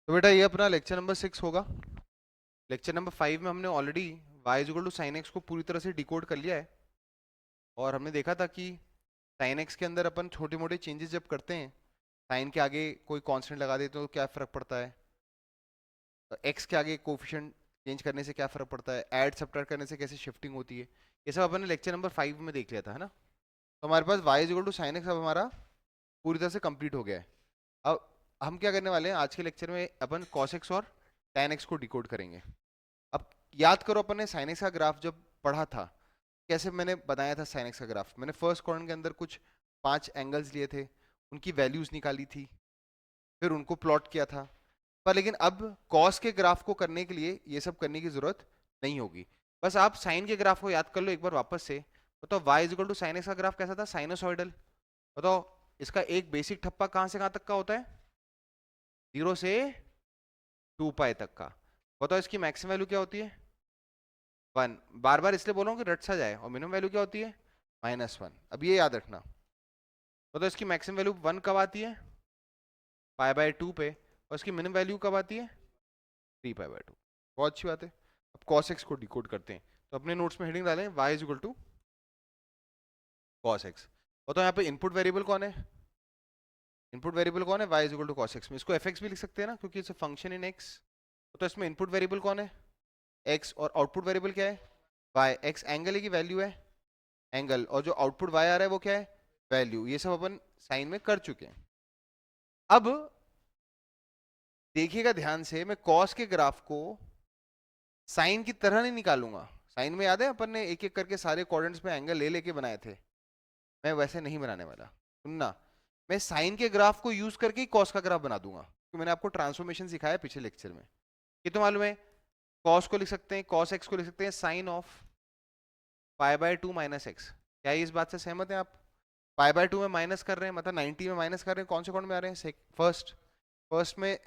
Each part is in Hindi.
तो बेटा ये अपना लेक्चर नंबर 6 होगा। लेक्चर नंबर 5 में हमने already y is equal to sine x को पूरी तरह से डिकोड कर लिया है। और हमने देखा था कि साइन एक्स के अंदर अपन छोटे मोटे चेंजेस जब करते हैं, साइन के आगे कोई कांस्टेंट लगा देते हो तो क्या फ़र्क पड़ता है, एक्स के आगे कोफिशिएंट चेंज करने से क्या फ़र्क पड़ता है, ऐड सब्ट्रैक्ट करने से कैसे शिफ्टिंग होती है। ये सब अपन ने लेक्चर नंबर 5 में देख लिया था, है ना। तो हमारे पास y is equal to sine x अब हमारा पूरी तरह से कंप्लीट हो गया है। अब हम क्या करने वाले हैं, आज के लेक्चर में अपन cos x और tan x को डिकोड करेंगे। अब याद करो, अपन ने sin x का ग्राफ जब पढ़ा था, कैसे मैंने बनाया था sin x का ग्राफ। मैंने फर्स्ट क्वाड्रेंट के अंदर कुछ 5 एंगल्स लिए थे, उनकी वैल्यूज निकाली थी, फिर उनको प्लॉट किया था। पर लेकिन अब cos के ग्राफ को करने के लिए ये सब करने की जरूरत नहीं होगी। बस आप साइन के ग्राफ को याद कर लो एक बार वापस से। बताओ y is equal to sine x का ग्राफ कैसा था, साइनोसॉइडल। बताओ इसका एक बेसिक ठप्पा कहाँ से कहाँ तक का होता है, 0 से 2 पाई तक का। बताओ इसकी मैक्सिमम वैल्यू क्या होती है, 1। बार बार इसलिए बोल रहा हूँ कि रट सा जाए। और मिनिमम वैल्यू क्या होती है, -1। अब ये याद रखना। बताओ इसकी मैक्सिमम वैल्यू 1 कब आती है, π/2 पे। और इसकी मिनिमम वैल्यू कब आती है, 3π/2। बहुत अच्छी बात है। अब cos x को डिकोड करते हैं। तो अपने नोट्स में हेडिंग डालें y is equal to cos x। बताओ यहाँ पे इनपुट वेरिएबल कौन है, इनपुट वेरिएबल कौन है, y is equal to cos x। में इसको fx भी लिख सकते हैं ना, क्योंकि it's a function in x। तो इसमें इनपुट वेरिएबल कौन है, x, और आउटपुट वेरिएबल क्या है, y। x एंगल की वैल्यू है, एंगल, और जो आउटपुट y आ रहा है वो क्या है, वैल्यू। ये सब अपन साइन में कर चुके हैं। अब देखिएगा ध्यान से, मैं cos के ग्राफ को साइन की तरह नहीं निकालूंगा। साइन में याद है अपन ने एक एक करके सारे कोऑर्डिनेट्स में एंगल ले लेके बनाए थे, मैं वैसे नहीं बनाने वाला। सुनना, मैं साइन के ग्राफ को यूज करके ही कॉस का ग्राफ बना दूंगा, क्योंकि मैंने आपको ट्रांसफॉर्मेशन सिखाया पिछले लेक्चर में। ये तो मालूम है, कॉस को लिख सकते हैं, कॉस एक्स को लिख सकते हैं साइन ऑफ π/2 माइनस एक्स। क्या ये इस बात से सहमत है आप। π/2 में माइनस कर रहे हैं, मतलब 90 में माइनस कर रहे हैं, कौन से कौन में आ रहे हैं, फर्स्ट। फर्स्ट में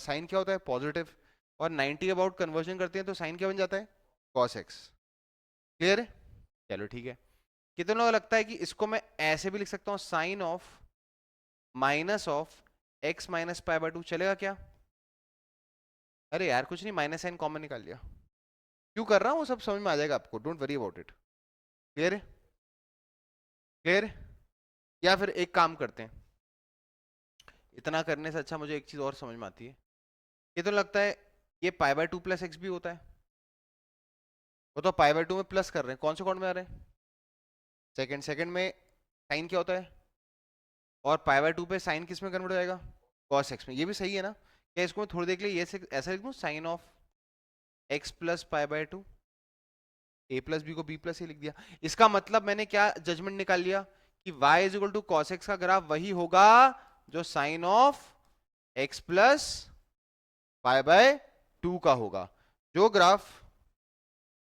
साइन क्या होता है, पॉजिटिव। और 90 अबाउट कन्वर्जन करते हैं तो साइन क्या बन जाता है, कॉस एक्स। क्लियर है, चलो ठीक है। कितने लोगों को लगता है कि इसको मैं ऐसे भी लिख सकता हूँ, sine of minus of x minus π/2, चलेगा क्या। अरे यार कुछ नहीं, माइनस साइन कॉमन निकाल लिया। क्यों कर रहा हूँ वो सब समझ में आ जाएगा आपको, don't worry about it. Clear है, क्लियर है। या फिर एक काम करते हैं, इतना करने से अच्छा मुझे एक चीज और समझ में आती है। ये तो लगता है ये π/2 प्लस एक्स भी होता है। वो तो π/2 में प्लस कर रहे हैं, कौन से कौन में आ रहे हैं, सेकंड। सेकंड में साइन क्या होता है, और π/2 पे साइन किस में कन्वर्ट हो जाएगा, cos x में। ये भी सही है ना। क्या इसको मैं थोड़ी देर के लिए ये ऐसा लिख दूं, sine of x plus π/2, a plus b को b प्लस ए लिख दिया। इसका मतलब मैंने क्या जजमेंट निकाल लिया कि y is equal to cos x का ग्राफ वही होगा जो साइन ऑफ x प्लस π/2 का होगा। जो graph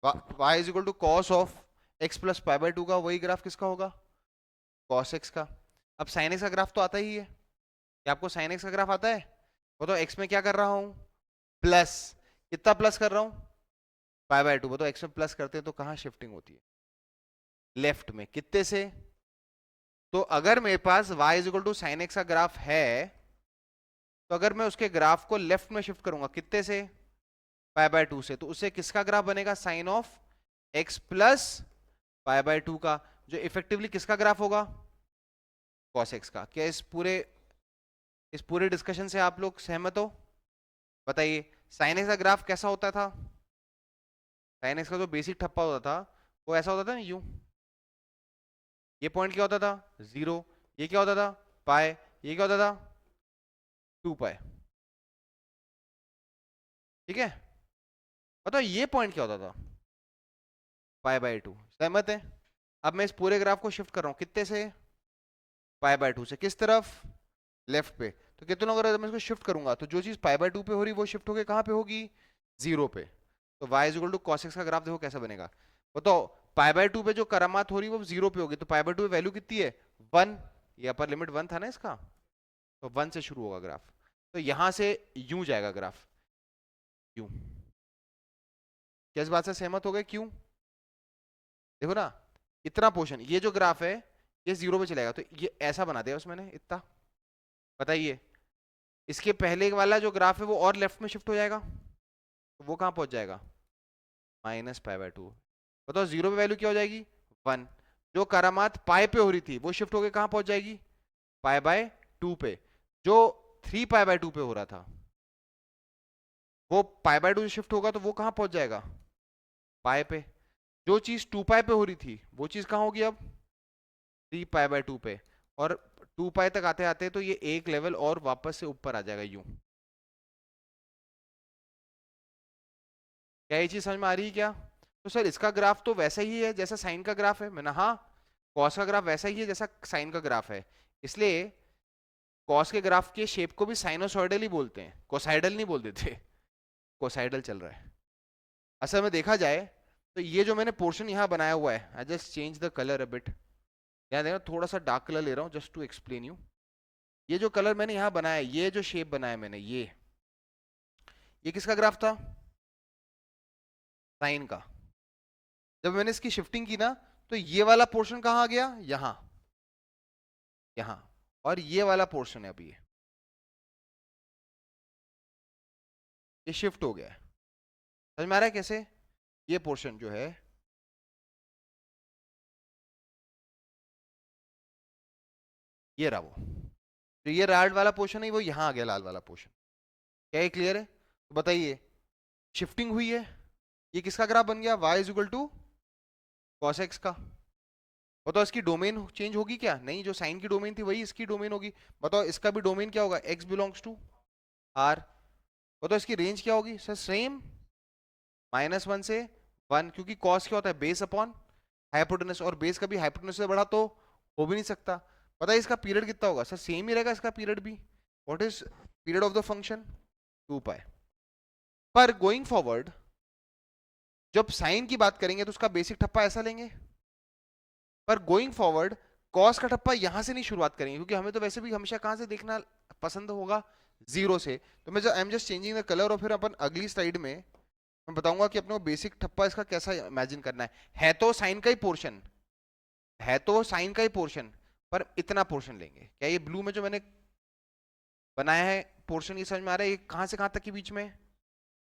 y is equal to cos of x plus π/2 का, वही ग्राफ किसका होगा, cos x का। अब साइन x का ग्राफ तो आता ही है, क्या आपको साइन x का ग्राफ आता है। बताओ x में क्या कर रहा हूं, प्लस। कितना प्लस कर रहा हूं, π/2। बताओ x में प्लस करते हैं तो कहां शिफ्टिंग होती है, लेफ्ट में। कितने से, तो अगर मेरे पास y is equal to sine x का ग्राफ है, तो अगर मैं उसके ग्राफ को लेफ्ट में शिफ्ट करूंगा कितने से, π/2 से, तो उससे किसका ग्राफ बनेगा, साइन ऑफ x प्लस π/2 का, जो इफेक्टिवली किसका ग्राफ होगा, cos x का। क्या इस पूरे डिस्कशन से आप लोग सहमत हो, बताइए। साइन एक्स का ग्राफ कैसा होता था, साइन एक्स का जो बेसिक ठप्पा होता था वो ऐसा होता था ना, यूं। ये पॉइंट क्या होता था, 0। ये क्या होता था, पाए। ये क्या होता था, 2 पाए। ठीक है। बताओ ये पॉइंट क्या होता था, π/2। सहमत है। अब मैं इस पूरे ग्राफ को शिफ्ट कर रहा हूं कितने से, π/2 से, किस तरफ, लेफ्ट पे। तो कितने लोग, अगर मैं इसको शिफ्ट करूंगा तो जो चीज π/2 पे हो रही वो शिफ्ट होके कहां पे होगी, 0 पे। तो y is equal to cos x का ग्राफ देखो कैसा बनेगा। बताओ π/2 पे जो करामात हो रही है वो 0 पे होगी, तो π/2 पे वैल्यू कितनी है, 1। ये अपर लिमिट 1 था ना इसका, तो 1 से शुरू होगा ग्राफ। तो यहां से यूं जाएगा ग्राफ, यूं। क्या इस बात से सहमत हो गए, क्यों। देखो ना, इतना पोर्शन, ये जो ग्राफ है ये 0 पे चलेगा, तो ये ऐसा बना दिया उसमें इतना। बताइए, इसके पहले वाला जो ग्राफ है वो और लेफ्ट में शिफ्ट हो जाएगा, तो वो कहाँ पहुंच जाएगा, -π/2। बताओ जीरो पे वैल्यू क्या हो जाएगी, 1। जो करामात पाई पे हो रही थी वो शिफ्ट होके कहाँ पहुंच जाएगी, π/2 पे। जो 3π/2 पे हो रहा था वो π/2 शिफ्ट होगा तो वो कहाँ पहुंच जाएगा, पाई पे। जो चीज 2π पे हो रही थी वो चीज कहाँ होगी अब, 3π/2 पे। और 2π तक आते आते तो ये एक लेवल और वापस से ऊपर आ जाएगा यूं। क्या ये चीज समझ में आ रही है क्या? तो सर इसका ग्राफ तो वैसा ही है जैसा साइन का ग्राफ है। मैंने हाँ, कॉस का ग्राफ वैसा ही है जैसा साइन का ग्राफ है, इसलिए कॉस के ग्राफ के शेप को भी साइनोसॉइडल ही बोलते हैं, कोसाइडल नहीं बोलते थे। कोसाइडल चल रहा है। असल में देखा जाए तो ये जो मैंने पोर्शन यहाँ बनाया हुआ है, I just change the colour a bit. यहाँ देखना थोड़ा सा डार्क कलर ले रहा हूँ जस्ट टू एक्सप्लेन यू। ये जो कलर मैंने यहाँ बनाया, ये जो शेप बनाया मैंने, ये किसका ग्राफ था, साइन का। जब मैंने इसकी शिफ्टिंग की ना तो ये वाला पोर्शन कहाँ आ गया, यहाँ, यहाँ। और ये वाला पोर्शन है अभी ये शिफ्ट हो गया है। समझ में आ रहा है कैसे? ये पोर्शन जो है, ये रहा वो, तो ये रेड वाला पोर्शन है वो यहाँ आ गया लाल वाला पोर्शन। क्या ये क्लियर है? तो बताइए, शिफ्टिंग हुई है, ये किसका ग्राफ बन गया, y is equal to cos x का। बताओ इसकी डोमेन चेंज होगी क्या, नहीं, जो साइन की डोमेन थी वही इसकी डोमेन होगी। बताओ इसका भी डोमेन क्या होगा, x बिलोंग्स टू r। बताओ इसकी रेंज क्या होगी, सर सेम, -1 से 1, क्योंकि कॉस क्या होता है, बेस अपॉन हाइपोटेनस, और बेस कभी हाइपोटेनस से बड़ा तो हो भी नहीं सकता। पता है इसका पीरियड कितना होगा, सर सेम ही रहेगा इसका पीरियड भी। What is period of the function, 2π। पर गोइंग फॉरवर्ड जब साइन की बात करेंगे तो उसका बेसिक ठप्पा ऐसा लेंगे, पर गोइंग फॉरवर्ड कॉस का ठप्पा यहां से नहीं शुरुआत करेंगे, क्योंकि हमें तो वैसे भी हमेशा कहां से देखना पसंद होगा, जीरो से। तो मैं I am just changing the colour, और फिर अपन अगली स्लाइड में मैं बताऊंगा कि अपने को बेसिक ठप्पा इसका कैसा इमेजिन करना है तो साइन का ही पोर्शन है, तो साइन का ही पोर्शन, पर इतना पोर्शन लेंगे। क्या ये ब्लू में जो मैंने बनाया है पोर्शन, ये समझ में आ रहा है, ये कहां से कहां तक के बीच में,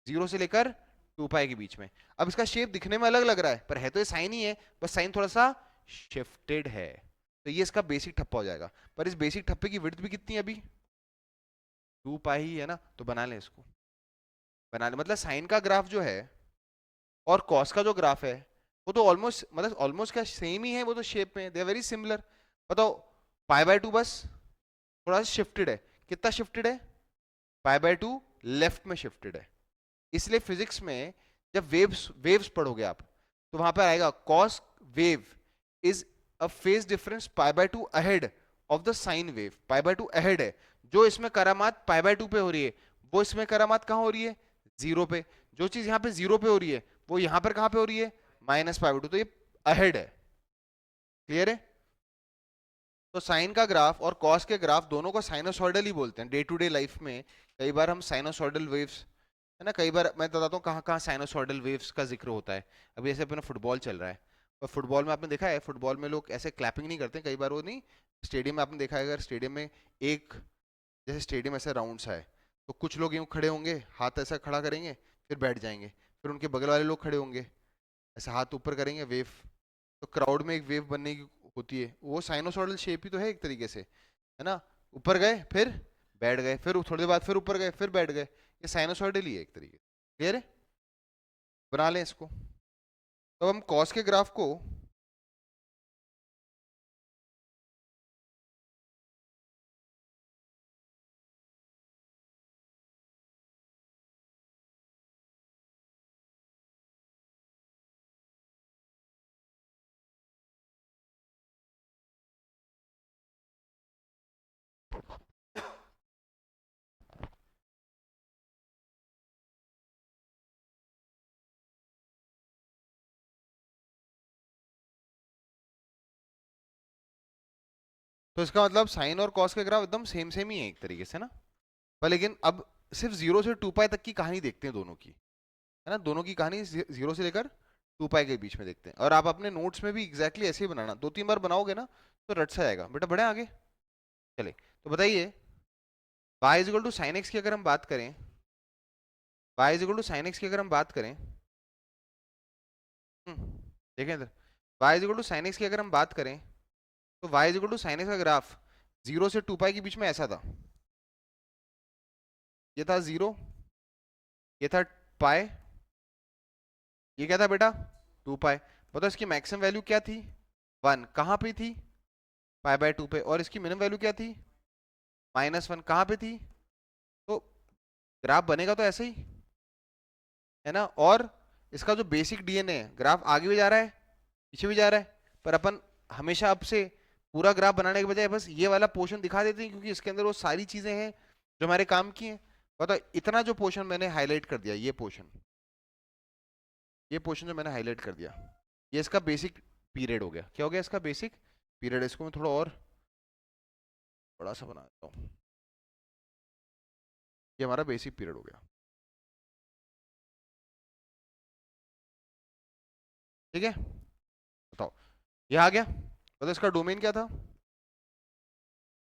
0 से लेकर 2π के बीच में। अब इसका शेप दिखने में अलग लग रहा है, पर है तो ये साइन ही है, बस साइन थोड़ा सा शिफ्टेड है। तो ये इसका बेसिक ठप्पा हो जाएगा। पर इस बेसिक ठप्पे की विड्थ भी कितनी है अभी, 2π ही है ना, तो बना लें इसको, बना ले। मतलब साइन का ग्राफ जो है और कॉस का जो ग्राफ है वो तो ऑलमोस्ट, मतलब ऑलमोस्ट क्या सेम ही है, वो तो शेप में दे आर वेरी सिमिलर। बताओ π/2 बस थोड़ा सा शिफ्टेड है, कितना शिफ्टेड है, π/2 लेफ्ट में शिफ्टेड है। इसलिए फिजिक्स में जब वेव्स वेव्स पढ़ोगे आप, तो वहां पर आएगा cos wave is a phase difference π/2 ahead of the sine wave. π/2 ahead है, जो इसमें करामात π/2 पे हो रही है वो इसमें करामात कहां हो रही है, 0 पे। जो चीज यहाँ पे 0 पे हो रही है वो यहाँ पर कहां पे हो रही है, -π/2, तो ये अहेड है। क्लियर है? तो साइन का ग्राफ और कॉस के ग्राफ दोनों को साइनोसॉइडल ही बोलते हैं। डे टू डे लाइफ में कई बार हम साइनोसॉइडल वेव्स, है ना, कई बार मैं बताता हूँ कहाँ कहाँ साइनोसॉइडल वेव्स का जिक्र होता है। अभी जैसे अपना फुटबॉल चल रहा है, और फुटबॉल में आपने देखा है, फुटबॉल में लोग ऐसे क्लैपिंग नहीं करते कई बार, वो नहीं, स्टेडियम में आपने देखा है, अगर स्टेडियम में एक, जैसे स्टेडियम ऐसे राउंड सा है, तो कुछ लोग यूँ खड़े होंगे, हाथ ऐसा खड़ा करेंगे, फिर बैठ जाएंगे, फिर उनके बगल वाले लोग खड़े होंगे, ऐसे हाथ ऊपर करेंगे, वेव। तो क्राउड में एक वेव बनने की होती है, वो साइनोसॉइडल शेप ही तो है एक तरीके से, है ना। ऊपर गए फिर बैठ गए, फिर थोड़ी देर बाद फिर ऊपर गए फिर बैठ गए, ये साइनोसॉइडल ही है एक तरीके से। क्लियर है? बना लें इसको। तो हम कॉस के ग्राफ को, तो इसका मतलब साइन और कॉस के ग्राफ एकदम सेम सेम ही है एक तरीके से ना। पर लेकिन अब सिर्फ 0 से 2π तक की कहानी देखते हैं दोनों की, है ना, दोनों की कहानी 0 से लेकर 2π के बीच में देखते हैं। और आप अपने नोट्स में भी एग्जैक्टली ऐसे ही बनाना, 2-3 बार बनाओगे ना तो रट सा आएगा। बेटा बढ़े आगे, चले। तो बताइए, y is equal to sine x की अगर हम बात करें, y is equal to sine x की अगर हम बात करें, देखें इधर, y is equal to sine x की अगर हम बात करें, तो y is equal to sine x का ग्राफ 0 से 2 पाई के बीच में ऐसा था, ये था 0, ये था पाई, ये क्या था बेटा 2 पाई। बताओ इसकी मैक्सिमम वैल्यू क्या थी 1, कहाँ पे थी पाई बाय 2 पे, और इसकी मिनिमम वैल्यू क्या थी -1, कहाँ पे थी। तो ग्राफ बनेगा तो ऐसे ही है ना। और इसका जो बेसिक डीएनए है, ग्राफ आगे भी जा रहा है पीछे भी जा रहा है, पर अपन हमेशा अब से पूरा ग्राफ बनाने के बजाय बस ये वाला पोर्शन दिखा देते हैं, क्योंकि इसके अंदर वो सारी चीजें हैं जो हमारे काम की हैं। बताओ इतना जो पोर्शन मैंने हाईलाइट कर दिया, ये पोर्शन जो मैंने हाईलाइट कर दिया, ये इसका बेसिक पीरियड हो गया। क्या हो गया इसका बेसिक पीरियड। इसको मैं थोड़ा और बड़ा सा बना देता हूँ, ये हमारा बेसिक पीरियड हो गया, ठीक है। बताओ ये आ गया। बताओ इसका डोमेन क्या था,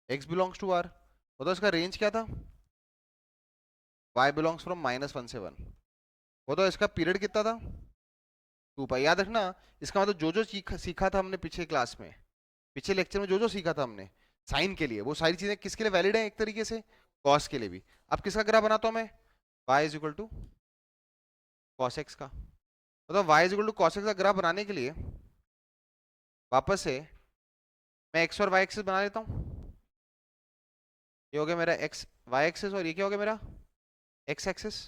x बिलोंग्स टू r। बताओ इसका रेंज क्या था, y बिलोंग्स फ्रॉम -1 से 1। बताओ इसका पीरियड कितना था 2 पाई। याद रखना, इसका मतलब जो जो सीखा था हमने पिछले क्लास में, पिछले लेक्चर में जो जो सीखा था हमने साइन के लिए, वो सारी चीजें किसके लिए वैलिड है, एक तरीके से कॉस के लिए भी। अब किसका ग्राफ बनाता हूं मैं, y is equal to cos x का। मतलब y is equal to cos x का ग्राफ बनाने के लिए वापस से मैं x और y एक्सिस बना लेता हूँ। ये हो गया मेरा x y एक्सिस, और ये क्या हो गया मेरा x एक्सिस।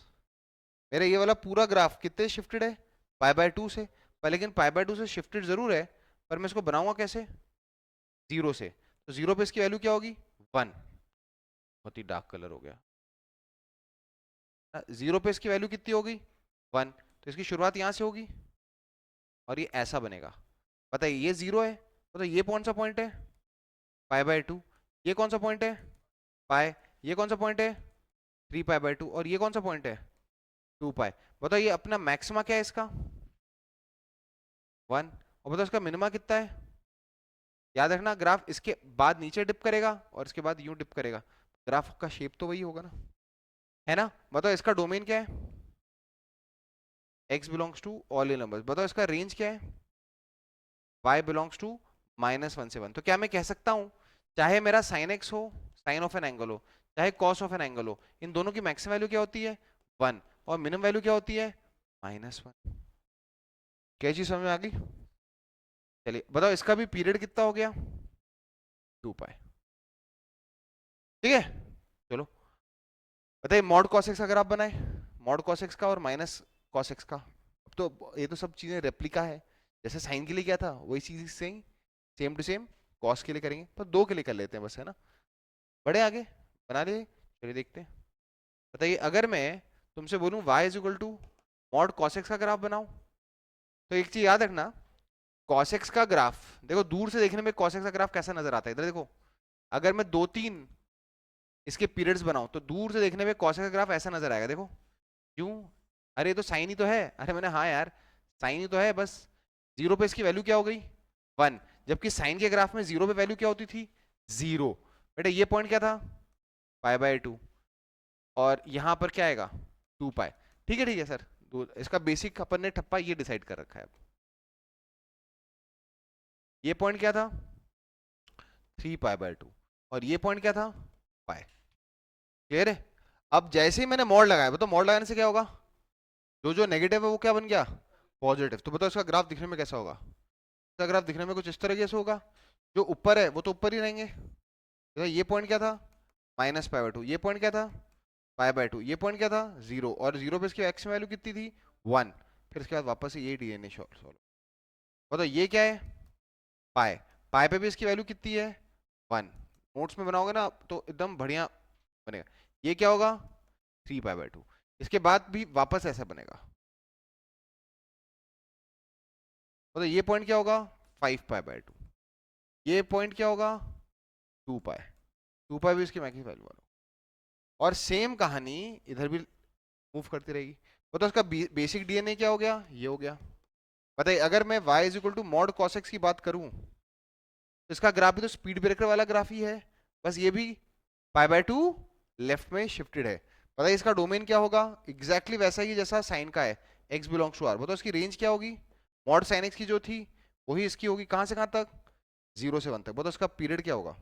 मेरा ये वाला पूरा ग्राफ कितने शिफ्टेड है π/2 से, पर लेकिन π/2 से शिफ्टेड जरूर है, पर मैं इसको बनाऊंगा कैसे 0 से। तो 0 पे इसकी वैल्यू क्या होगी 1, बहुत ही डार्क कलर हो गया। 0 पे इसकी वैल्यू कितनी होगी 1, तो इसकी शुरुआत यहां से होगी और ये ऐसा बनेगा। पता है ये 0 है, तो ये कौन सा पॉइंट है π/2, ये कौन सा पॉइंट है पाई, ये कौन सा पॉइंट है 3π/2, और ये कौन सा पॉइंट है 2 पाई। बताओ ये अपना मैक्सिमा क्या है इसका 1, और बताओ इसका मिनिमा कितना है। याद रखना ग्राफ इसके बाद नीचे डिप करेगा और इसके बाद यूं डिप करेगा, ग्राफ का शेप तो वही होगा ना, है ना। बताओ इसका डोमेन क्या है, x belongs to all in numbers. बताओ इसका रेंज क्या है, y बिलोंग्स टू -1 से 1। तो क्या मैं कह सकता हूं चाहे मेरा साइन एक्स हो, साइन ऑफ एन एंगल हो, चाहे कॉस ऑफ एन एंगल हो, इन दोनों की मैक्सिमम वैल्यू क्या होती है 1, और मिनिमम वैल्यू क्या होती है -1। क्या चीज समझ में आ गई। चलिए बताओ इसका भी पीरियड कितना हो गया 2 पाई, ठीक है। चलो बताइए मॉड कॉस एक्स अगर आप बनाए, मॉड कॉस एक्स का और माइनस कॉस एक्स का, अब तो ये तो सब चीजें रेप्लिका है, जैसे साइन के लिए क्या था वही चीज सेम टू सेम कॉस के लिए करेंगे, पर दो के लिए कर लेते हैं बस, है ना। बढ़े आगे, बना लिए, चलिए देखते हैं। बताइए अगर मैं तुमसे बोलूं y is equal to mod cos x का ग्राफ बनाओ, तो एक चीज याद रखना, कॉस एक्स का ग्राफ देखो दूर से देखने में कॉस एक्स का ग्राफ कैसा नजर आता है, इधर देखो। अगर मैं 2-3 इसके पीरियड्स बनाऊं तो दूर से देखने में कॉस एक्स का ग्राफ ऐसा नजर आएगा, देखो। क्यों, अरे ये तो साइन ही तो है, अरे मैंने हाँ यार साइन ही तो है, बस 0 पे इसकी वैल्यू क्या हो गई 1, जबकि साइन के ग्राफ में 0 पे वैल्यू क्या होती थी 0। बेटा ये पॉइंट क्या था π/2, और यहाँ पर क्या आएगा 2 पाई। ठीक है सर, इसका बेसिक अपन ने ठप्पा ये डिसाइड कर रखा है। ये पॉइंट क्या था 3π/2, और ये पॉइंट क्या था पाई। क्लियर है। अब जैसे ही मैंने मॉड लगाया, तो मॉड लगाने से क्या होगा, जो जो नेगेटिव है वो क्या बन गया पॉजिटिव। तो बताओ इसका ग्राफ दिखने में कैसा होगा, इसका ग्राफ दिखने में कुछ इस तरीके से होगा, जो ऊपर है वो तो ऊपर ही रहेंगे। तो ये पॉइंट क्या था -π/2, ये पॉइंट क्या था π/2, ये पॉइंट क्या था 0, और 0 पे इसकी एक्स वैल्यू कितनी थी 1। फिर इसके बाद वापस से ये डीएनए सॉल्व। बताओ ये क्या है पाई, पाई पे भी इसकी वैल्यू कितनी है 1। नोट्स में बनाओगे ना तो एकदम बढ़िया बनेगा। ये क्या होगा 3π/2, इसके बाद भी वापस ऐसा बनेगा। तो ये पॉइंट क्या होगा 5π/2, ये पॉइंट क्या होगा 2 पाई, 2 पाई भी इसकी मैक्सिमम वैल्यू वाला। और सेम कहानी इधर भी मूव करती रहेगी। तो उसका बेसिक डीएनए क्या हो गया, ये हो गया। बताइए अगर मैं y is equal to mod cos x की बात करूं, तो इसका ग्राफ भी तो स्पीड ब्रेकर वाला ग्राफ ही है, बस ये भी π/2 लेफ्ट में शिफ्टेड है। पता है इसका डोमेन क्या होगा? एग्जैक्टली वैसा ही जैसा साइन का है, x बिलोंग्स टू r। बताओ इसकी रेंज क्या होगी? मॉड साइन x की जो थी वही इसकी होगी, कहां से कहां तक? 0 से 1 तक। बताओ इसका पीरियड क्या होगा?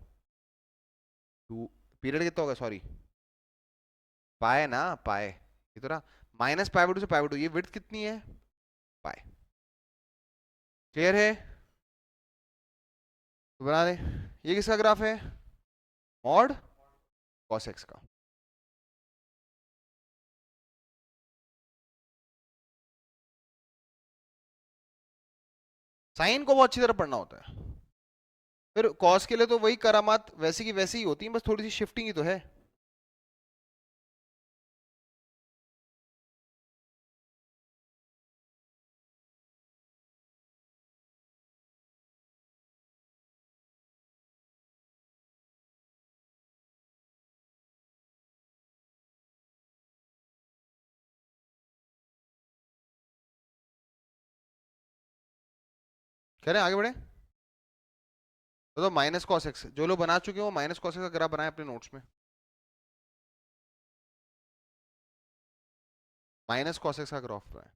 टू। पीरियड कितना होगा? सॉरी, पाए ना, पाए ये तो रहा। माइनस पाई बाय 2 से पाई बाय 2, ये विड्थ कितनी है? पाए। क्लियर है? तो बना दे। ये किसका ग्राफ है? मॉड कॉस एक्स का। साइन को बहुत अच्छी तरह पढ़ना होता है। फिर कॉस के लिए तो वही करामात वैसी की वैसी ही होती है, बस थोड़ी सी शिफ्टिंग ही तो है। कह रहे हैं आगे बढ़े? तो माइनस कॉस एक्स, जो लोग बना चुके हो माइनस कॉस एक्स का ग्राफ बनाए अपने नोट्स में। माइनस कॉस एक्स का ग्राफ बनाए।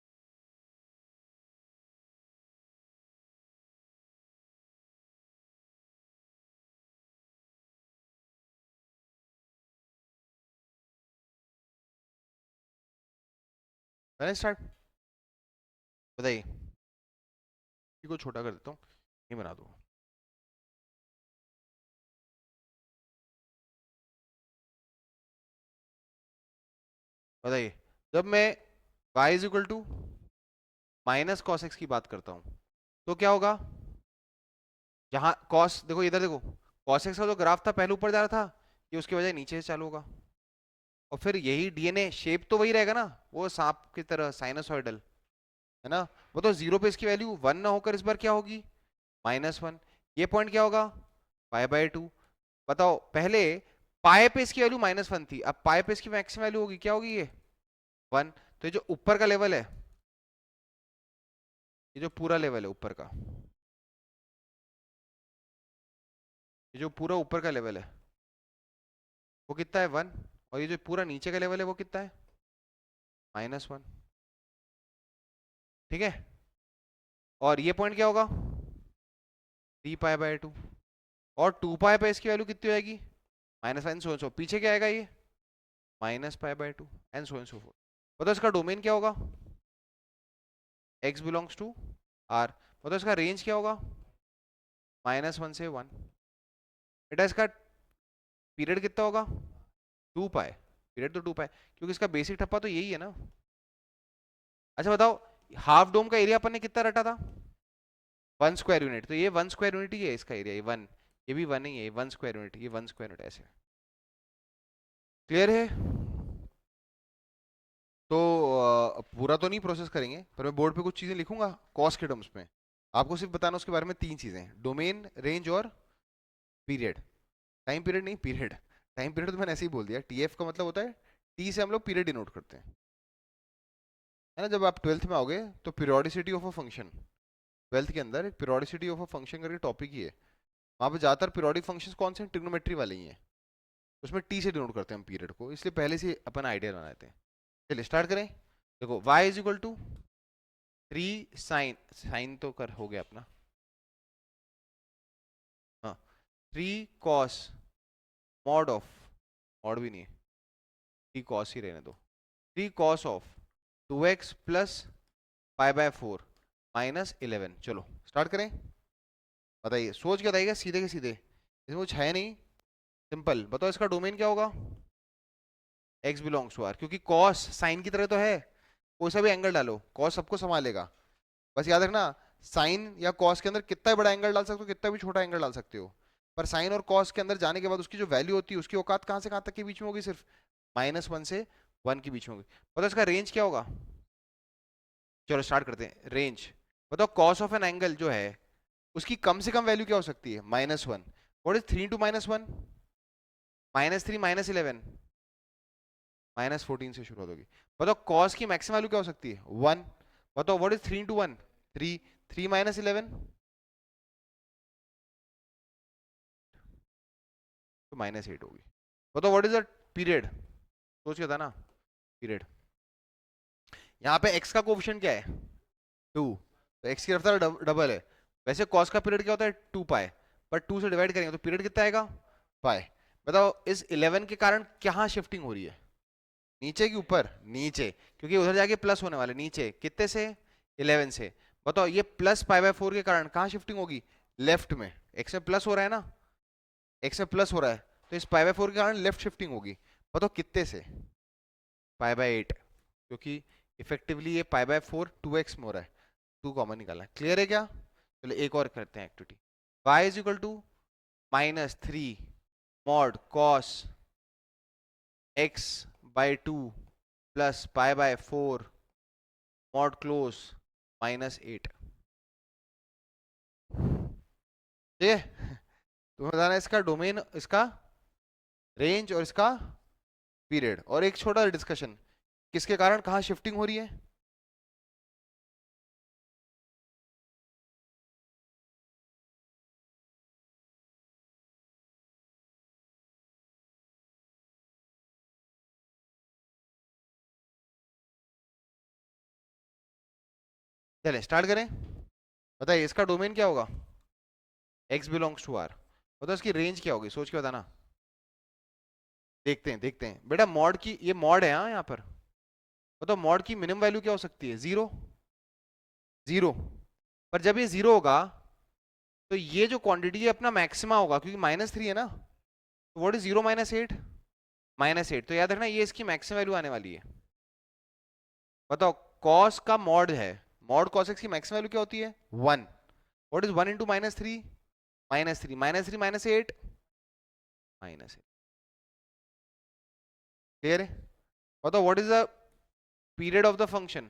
मैंने स्टार्ट, बताइए। को छोटा कर देता हूँ, ये बना दो। बताइए, जब मैं y is equal to minus cos x की बात करता हूँ तो क्या होगा? जहां कॉस, देखो इधर देखो, कॉस एक्स का जो ग्राफ था पहले ऊपर जा रहा था, ये उसके बजाय नीचे से चालू होगा। और फिर यही डीएनए शेप तो वही रहेगा ना, वो सांप की तरह साइनसॉइडल, है ना? वो तो जीरो पे इसकी वैल्यू 1 ना होकर इस बार क्या होगी? -1। ये पॉइंट क्या होगा? पाई/2। बताओ, पहले पाए पे इसकी वैल्यू -1 थी, अब पाए पे इसकी मैक्सिमम वैल्यू होगी, क्या होगी ये? 1। तो ये जो ऊपर का लेवल है, ये जो पूरा लेवल है ऊपर का, ये जो पूरा ऊपर का लेवल है वो कितना है? 1। और ये जो पूरा नीचे का लेवल है वो कितना है? -1। ठीक है। और ये पॉइंट क्या होगा? 3π/2। और 2π पे इसकी वैल्यू कितनी हो जाएगी? -1 सो पीछे क्या आएगा ये? -π/2 and so and so forth. बताओ इसका डोमेन क्या होगा? x belongs to r। बताओ इसका रेंज क्या होगा? -1 से 1। बेटा इसका पीरियड कितना होगा? 2π। पीरियड तो 2π, क्योंकि इसका बेसिक ठप्पा तो यही है ना। अच्छा बताओ, हाफ डोम का एरिया अपन ने कितना रटा था? 1 स्क्वायर यूनिट। तो ये 1 स्क्वायर यूनिट ही है इसका एरिया, ये 1। ये भी 1 ही है, 1 स्क्वायर यूनिट, ये 1 स्क्वायर यूनिट ऐसे। क्लियर है? तो पूरा तो नहीं प्रोसेस करेंगे, पर मैं बोर्ड पे कुछ चीजें लिखूंगा कॉस्ट के टर्म्स में। आपको सिर्फ बताना उसके बारे में 3 चीजें: डोमेन, रेंज और पीरियड। टाइम पीरियड नहीं, पीरियड। टाइम पीरियड तो मैंने ऐसे ही बोल दिया, टीएफ का मतलब होता है, टी से हम लोग पीरियड डिनोट करते हैं, है ना? जब आप 12th में आओगे तो periodicity of a function, 12th के अंदर एक पीरियोडिसिटी ऑफ अ फंक्शन करके टॉपिक ही है। वहाँ पे ज्यादातर पीरियोडिक फंक्शंस कौन से हैं? ट्रिग्नोमेट्री वाले ही हैं। उसमें टी से डिनोट करते हैं हम पीरियड को, इसलिए पहले से अपन आइडिया बनाते हैं। चलिए स्टार्ट करें। देखो y is equal to 3 sin, sine तो कर हो गया अपना, हाँ, 3 cos मॉड ऑफ, मॉड भी नहीं है, 3 cos ही रहने दो, 3 cos ऑफ 2x प्लस π/4 -11। चलो स्टार्ट करें। बताइए, सोच के बताइएगा, सीधे के सीधे, इसमें कुछ है नहीं, सिंपल। बताओ इसका डोमेन क्या होगा? x बिलोंग्स टू r, क्योंकि cos साइन की तरह तो है, कोई सा भी एंगल डालो cos सबको संभालेगा। बस याद रखना, साइन या कॉस के अंदर कितना बड़ा एंगल डाल सकते हो, कितना भी छोटा एंगल डाल सकते हो, पर साइन और कॉस के अंदर जाने के बाद उसकी जो वैल्यू होती है उसकी औकात कहां से कहां तक के बीच में होगी? सिर्फ -1 से 1 के बीच में होगी। बताओ इसका रेंज क्या होगा? चलो स्टार्ट करते हैं, रेंज। बताओ कॉस ऑफ एन एंगल जो है उसकी कम से कम वैल्यू क्या हो सकती है? -1। What is 3 to -1? -3 -11, -14 से शुरुआत होगी। बताओ कॉस की मैक्सिमम वैल्यू क्या हो सकती है? 1। बताओ व्हाट इज 3 इंटू 1? 3। 3 -11 तो -8 होगी। बताओ व्हाट इज द पीरियड सोच के था ना, पीरियड। यहाँ पे x का कोफिशिएंट क्या है 2, तो x की रफ्तार डबल है। वैसे cos का पीरियड क्या होता है 2 पाई, पर 2 से डिवाइड करेंगे तो पीरियड कितना आएगा पाई। बताओ इस 11 के कारण कहाँ शिफ्टिंग हो रही है, नीचे की ऊपर, नीचे, क्योंकि उधर जाके प्लस होने वाले, नीचे कितने से 11 से। बताओ ये प्लस पाई बाय 4 के कारण कहाँ शिफ्टिंग होगी, लेफ्ट में। x में प्लस हो रहा है ना, x में प्लस हो रहा है, तो इस पाई बाय 4 के कारण लेफ्ट शिफ्टिंग होगी। बताओ कितने से, पाई बाय 8, क्योंकि इफेक्टिवली ये पाई बाय 4 2x में हो रहा है, 2 कॉमन निकालना है। क्लियर है क्या? चलो एक और करते हैं activity. y is equal to -3 mod cos x by 2 plus pi by 4 mod close -8। ठीक है, तुम्हें बताना है इसका डोमेन, इसका रेंज और इसका पीरियड। और एक छोटा डिस्कशन, किसके कारण कहाँ शिफ्टिंग हो रही है। चलें स्टार्ट करें। बताइए इसका डोमेन क्या होगा, x बिलोंग्स टू r। बताओ इसकी रेंज क्या होगी, सोच के बताना। देखते हैं देखते हैं बेटा, मॉड की, ये मॉड है हाँ यहाँ पर। बताओ मॉड की मिनिमम वैल्यू क्या हो सकती है, 0 0। पर जब ये 0 होगा तो ये जो क्वांटिटी है अपना मैक्सिमा होगा, क्योंकि -3 है ना। तो व्हाट इज 0 -8, -8। तो याद रखना ये इसकी मैक्सिमम वैल्यू आने वाली है। बताओ cos का मॉड है, मॉड cos x की मैक्सिमम वैल्यू क्या होती है 1। What is 1 into -3, -3 -3 -8 -8। क्लियर है? बताओ what is the period of the function.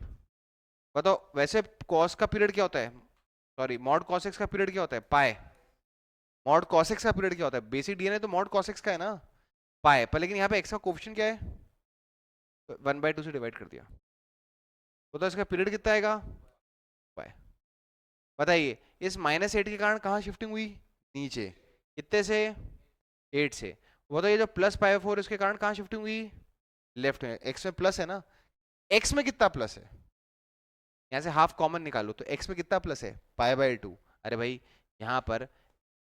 बताओ वैसे cos का पीरियड क्या होता है, सॉरी मॉड cos x का पीरियड क्या होता है पाई। मॉड cos x का पीरियड क्या होता है, बेसिक डीएनए तो मॉड cos x का है ना, पाई पर। लेकिन यहाँ पे x का कोफिशिएंट क्या है, 1/2 से डिवाइड कर दिया। तो इसका पीरियड कितना आएगा पाई। बताइए इस -8 के कारण कहाँ शिफ्टिंग हुई, नीचे, कितने से 8 से। वो तो ये जो प्लस पाई 4 इसके कारण कहाँ शिफ्टिंग हुई, लेफ्ट में। x में प्लस है ना, x में कितना प्लस है, यहाँ से हाफ कॉमन निकालो, तो x में कितना प्लस है पाई बाय 2। अरे भाई यहाँ पर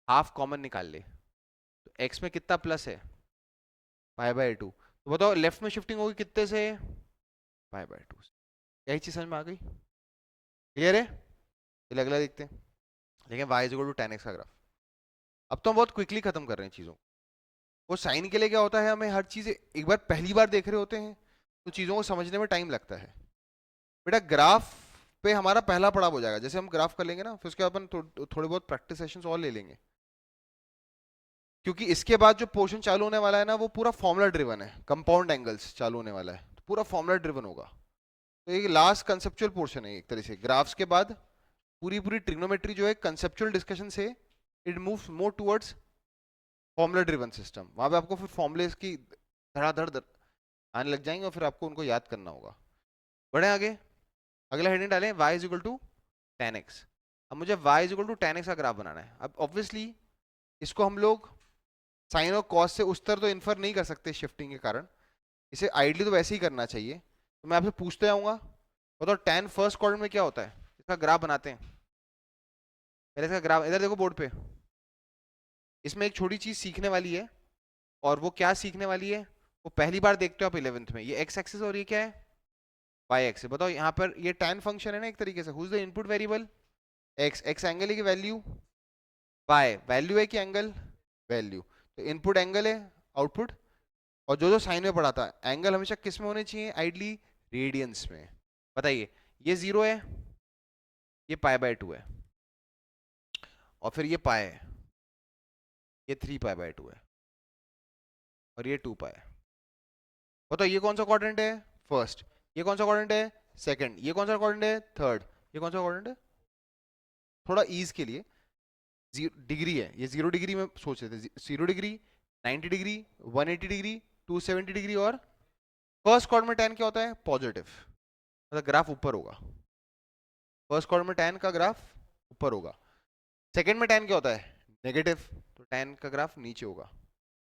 हाफ कॉमन निकाल ले, तो x में कितना प्लस है पाई बाय 2। तो बताओ लेफ्ट में शिफ्टिंग होगी कितने से, पाई बाय 2 से। यही चीज समझ में आ गई, क्लियर है? चलिए अगला देखते हैं। लेकिन y is equal to tan x का ग्राफ। अब तो हम बहुत क्विकली खत्म कर रहे हैं चीजों। वो साइन के लिए क्या होता है, हमें हर चीज एक बार पहली बार देख रहे होते हैं तो चीजों को समझने में टाइम लगता है। बेटा ग्राफ पे हमारा पहला पड़ाव हो जाएगा, जैसे हम ग्राफ कर लेंगे ना, फिर उसके बाद अपन थोड़े बहुत प्रैक्टिस सेशंस और ले लेंगे, क्योंकि इसके बाद जो पोर्शन चालू होने वाला है ना वो पूरा फॉर्मूला ड्रिवन है। कंपाउंड एंगल्स चालू होने वाला है तो पूरा फॉर्मूला ड्रिवन होगा। तो ये लास्ट कंसेप्चुअल पोर्शन है एक तरह से। ग्राफ्स के बाद पूरी पूरी ट्रिग्नोमेट्री जो है कंसेप्चुअल डिस्कशन से it moves more towards formula driven system. वहां पे आपको फिर फॉर्मुलेस की धड़ाधड़ आने लग जाएंगे और फिर आपको उनको याद करना होगा। बढ़े आगे, अगला हेडिंग डालें y is equal to tan x। अब मुझे y is equal to tan x का ग्राफ बनाना है। अब ऑब्वियसली इसको हम लोग साइन और कॉस से उस तरह तो इन्फर नहीं कर सकते शिफ्टिंग के कारण, इसे आइडली तो वैसे ही करना चाहिए। तो मैं आपसे पूछते जाऊंगा, बताओ tan फर्स्ट क्वाड्रेंट में क्या होता है, इसका ग्राफ बनाते हैं। पहले इसका ग्राफ इधर देखो बोर्ड पे। इसमें एक छोटी चीज सीखने वाली है, और वो क्या सीखने वाली है, वो पहली बार देखते हो आप 11th में। ये एक्स एक्सिस और ये क्या है वाई एक्सिस। बताओ यहाँ पर ये tan फंक्शन है ना एक तरीके से, who is the input variable x, x angle है की वैल्यू, वाई वैल्यू है कि एंगल, वैल्यू। तो इनपुट एंगल है, आउटपुट। और जो जो साइन में पढ़ा था, एंगल हमेशा किस में होने चाहिए आइडली, रेडियंस में। बताइए ये 0 है, ये पाई बाय 2 है, और फिर ये पाई है, ये 3 पाई बाय 2 है, और ये 2 पाई। बताओ ये कौन सा क्वाड्रेंट है फर्स्ट, ये कौन सा क्वाड्रेंट है सेकंड, ये कौन सा क्वाड्रेंट है थर्ड, ये कौन सा क्वाड्रेंट है। थोड़ा ईज के लिए डिग्री है, ये 0 डिग्री में सोच रहे थे, 0 डिग्री, 90 डिग्री, 180 डिग्री, 270 डिग्री। और फर्स्ट क्वाड्रेंट में tan क्या होता है पॉजिटिव, मतलब ग्राफ ऊपर होगा। फर्स्ट क्वाड्रेंट में tan का ग्राफ ऊपर होगा। सेकंड में tan क्या होता है नेगेटिव, तो tan का ग्राफ नीचे होगा।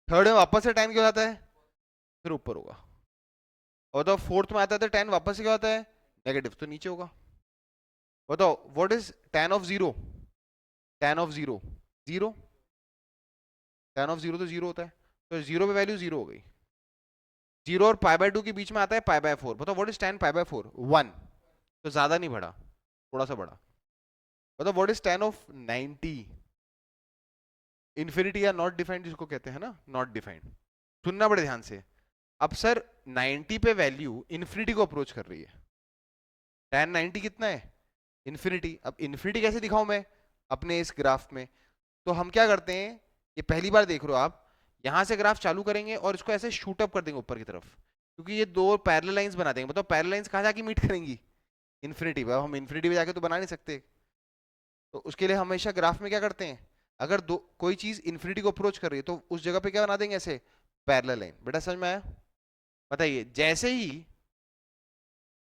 थर्ड में वापस से tan क्या हो जाता है फिर ऊपर होगा। और तो फोर्थ में आता है तो टेन वापस से क्या होता है, नेगेटिव, तो नीचे होगा। बताओ what is ten of zero, ten of zero, zero, ten of zero तो जीरो होता है, तो जीरो पे वैल्यू जीरो हो गई। जीरो और पाई बाय टू के बीच में आता है पाई बाय फोर, बताओ what is ten pi by four, one, तो ज्यादा नहीं बढ़ा, थोड़ा सा बढ़ा। बताओ what is ten of 90, infinity या नॉट डिफाइंड जिसको कहते हैं ना, नॉट डिफाइंड। सुनना बड़े ध्यान से। अब सर 90 पे वैल्यू इन्फिनिटी को अप्रोच कर रही है, tan 90 कितना है, इन्फिनिटी। अब इन्फिनिटी कैसे दिखाऊं मैं अपने इस ग्राफ में, तो हम क्या करते हैं, ये पहली बार देख रहे हो आप, यहां से ग्राफ चालू करेंगे और इसको ऐसे शूट अप कर देंगे ऊपर की तरफ, क्योंकि ये दो पैरेलल लाइंस बना देंगे। मतलब पैरेलल लाइंस कहाँ जाके मीट करेंगी, इन्फिनिटी पे। अब हम इन्फिनिटी पे जाके तो बना नहीं सकते, तो उसके लिए हमेशा ग्राफ में क्या करते हैं, अगर दो कोई चीज इन्फिनिटी को अप्रोच कर रही है तो उस जगह पे क्या बना देंगे, ऐसे पैरेलल लाइन। बेटा समझ में आया? बताइए, जैसे ही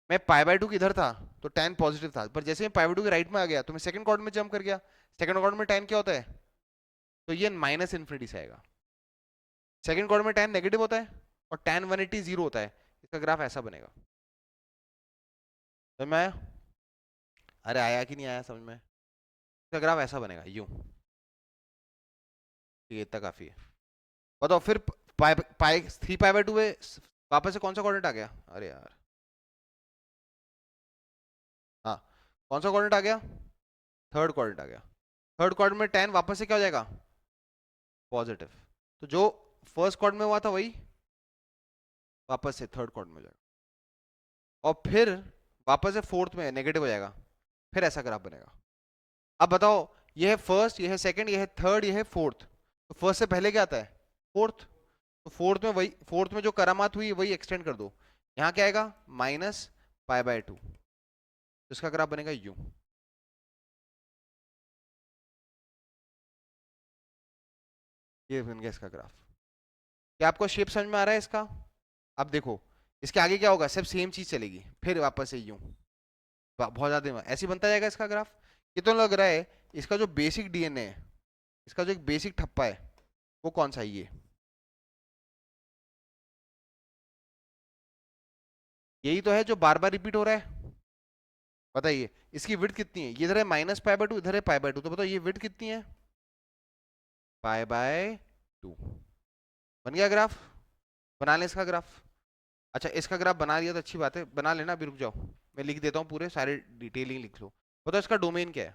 मैं पाई बाय टू की इधर था तो tan पॉजिटिव था, पर जैसे मैं पाई बाय टू के राइट में आ गया तो मैं सेकंड क्वाड्रेंट में जंप कर गया। सेकंड क्वाड्रेंट में tan क्या होता है, तो ये माइनस इन्फिनिटी से आएगा। सेकंड क्वाड्रेंट में tan नेगेटिव होता है और tan 180 जीरो होता है। इसका ग्राफ ऐसा बनेगा। समझ में आया? अरे आया कि नहीं आया समझ में? इसका ग्राफ ऐसा बनेगा यूं। ठीक है, इतना काफी है। बताओ फिर pi pi three pi by two में वापस से कौन सा क्वाड्रेंट आ गया, अरे यार, हाँ, कौन सा क्वाड्रेंट आ गया, थर्ड क्वाड्रेंट आ गया। थर्ड क्वाड्रेंट में tan वापस से क्या हो जाएगा, पॉजिटिव। तो जो फर्स्ट क्वाड्रेंट में हुआ था वही वापस से थर्ड क्वाड्रेंट में हो जाएगा, और फिर वापस से फोर्थ में नेगेटिव हो जाएगा। फिर ऐसा ग्राफ बनेगा। अब बताओ, ये है फर्स्ट, ये है सेकंड, ये है थर्ड, ये है फोर्थ, तो फर्स्ट से पहले क्या आता है, फोर्थ। तो फोर्थ में वही, फोर्थ में जो करामात हुई वही एक्सटेंड कर दो। यहाँ क्या आएगा, माइनस पाई बाय टू, इसका ग्राफ बनेगा यूं। ये बन गया इसका ग्राफ। क्या आपको शेप समझ में आ रहा है इसका? अब देखो, इसके आगे क्या होगा, सब सेम चीज चलेगी, फिर वापस से यूं, बहुत ज्यादा ऐसे ही बनता जाएगा इसका ग्राफ। ये तो लग रहा है इसका जो बेसिक डीएनए है, इसका जो एक बेसिक ठप्पा है, वो कौन सा है, ये यही तो है जो बार बार रिपीट हो रहा है। बताइए इसकी विड्थ कितनी है, ये इधर है माइनस पाई बाय टू, इधर है पाई बाय टू, तो बताओ ये विड्थ कितनी है, पाई बाय टू। बन गया ग्राफ? बना लें इसका ग्राफ? अच्छा, इसका ग्राफ बना लिया तो अच्छी बात है, बना लेना, अभी रुक जाओ, मैं लिख देता हूँ, पूरे सारे डिटेलिंग लिख लो। बताओ इसका डोमेन क्या है।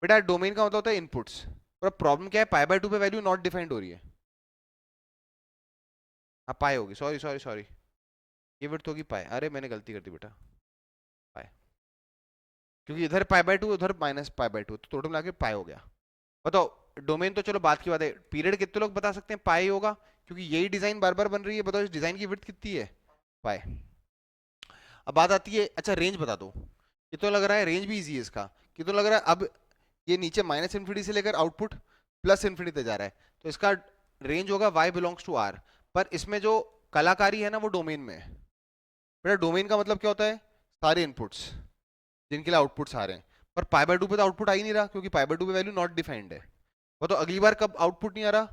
बेटा डोमेन का मतलब होता है इनपुट्स, पर प्रॉब्लम क्या है, पाई बाय टू पे वैल्यू नॉट डिफाइंड हो रही है। हाँ पाई होगी, सॉरी सॉरी सॉरी, ये विड्थ होगी पाई, अरे मैंने गलती कर दी बेटा, पाई, क्योंकि इधर पाई बाय टू उधर माइनस पाई बाय टू, तो टोटल मिला के पाई हो गया। बताओ डोमेन तो चलो बात की बात है, पीरियड कितने लोग बता सकते हैं, पाई होगा, क्योंकि यही डिजाइन बार बार बन रही है। बताओ इस डिजाइन की विड्थ कितनी है, पाई। अब बात आती है, अच्छा रेंज बता दो। ये तो लग रहा है रेंज भी इजी है इसका, कि तो लग रहा है अब ये नीचे माइनस इन्फिनिटी से लेकर आउटपुट प्लस इन्फिनिटी तक जा रहा है, तो इसका रेंज होगा y बिलोंग्स टू r। पर इसमें जो कलाकारी है ना वो डोमेन में है। बेटा डोमेन का मतलब क्या होता है, सारे इनपुट्स जिनके लिए आउटपुट्स आ रहे हैं। पर पाई बाय टू पे तो आउटपुट आ ही नहीं रहा, क्योंकि पाई बाय टू पे वैल्यू नॉट डिफाइंड है। वो तो अगली बार कब आउटपुट नहीं आ रहा,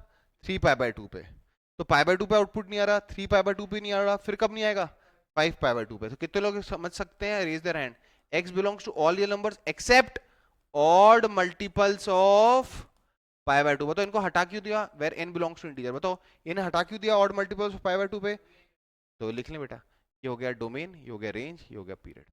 थ्री पाई बाय टू पे। तो पाई बाय टू पे आउटपुट नहीं आ रहा, थ्री पाई बाय टू पे नहीं आ रहा, फिर कब नहीं आएगा, फाइव पाई बाय टू पे। तो कितने लोग समझ सकते हैं, raise their hand. x belongs to all real numbers except odd multiples of pi by two. बताओ इनको हटा क्यों दिया, where n belongs to integer, बताओ इन्हें हटा क्यों दिया odd multiples of pi by two पे। तो लिख लें बेटा, ये हो गया डोमेन, ये हो गया रेंज, ये हो गया पीरियड।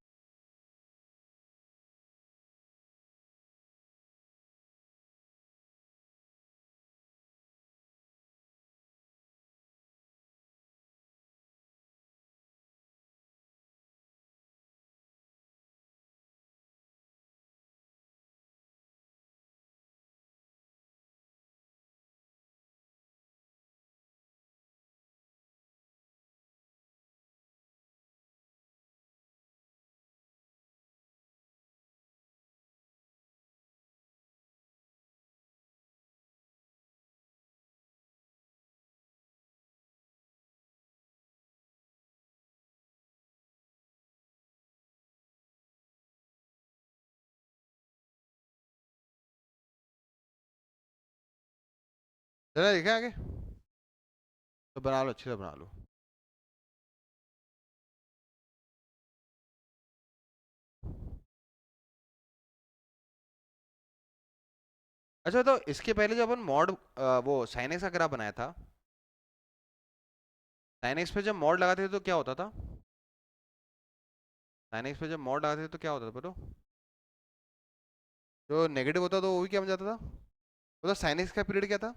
चला देखा आगे। तो बना लो, अच्छे से बना लो। अच्छा, तो इसके पहले जब अपन मॉड वो साइन एक्स का ग्राफ बनाया था, साइन एक्स पे जब मॉड लगाते थे तो क्या होता था? साइन एक्स पे जब मॉड लगाते थे तो क्या होता था बोलो? जो नेगेटिव होता था वो भी क्या बन जाता था? मतलब साइन एक्स का पीरियड क्या था?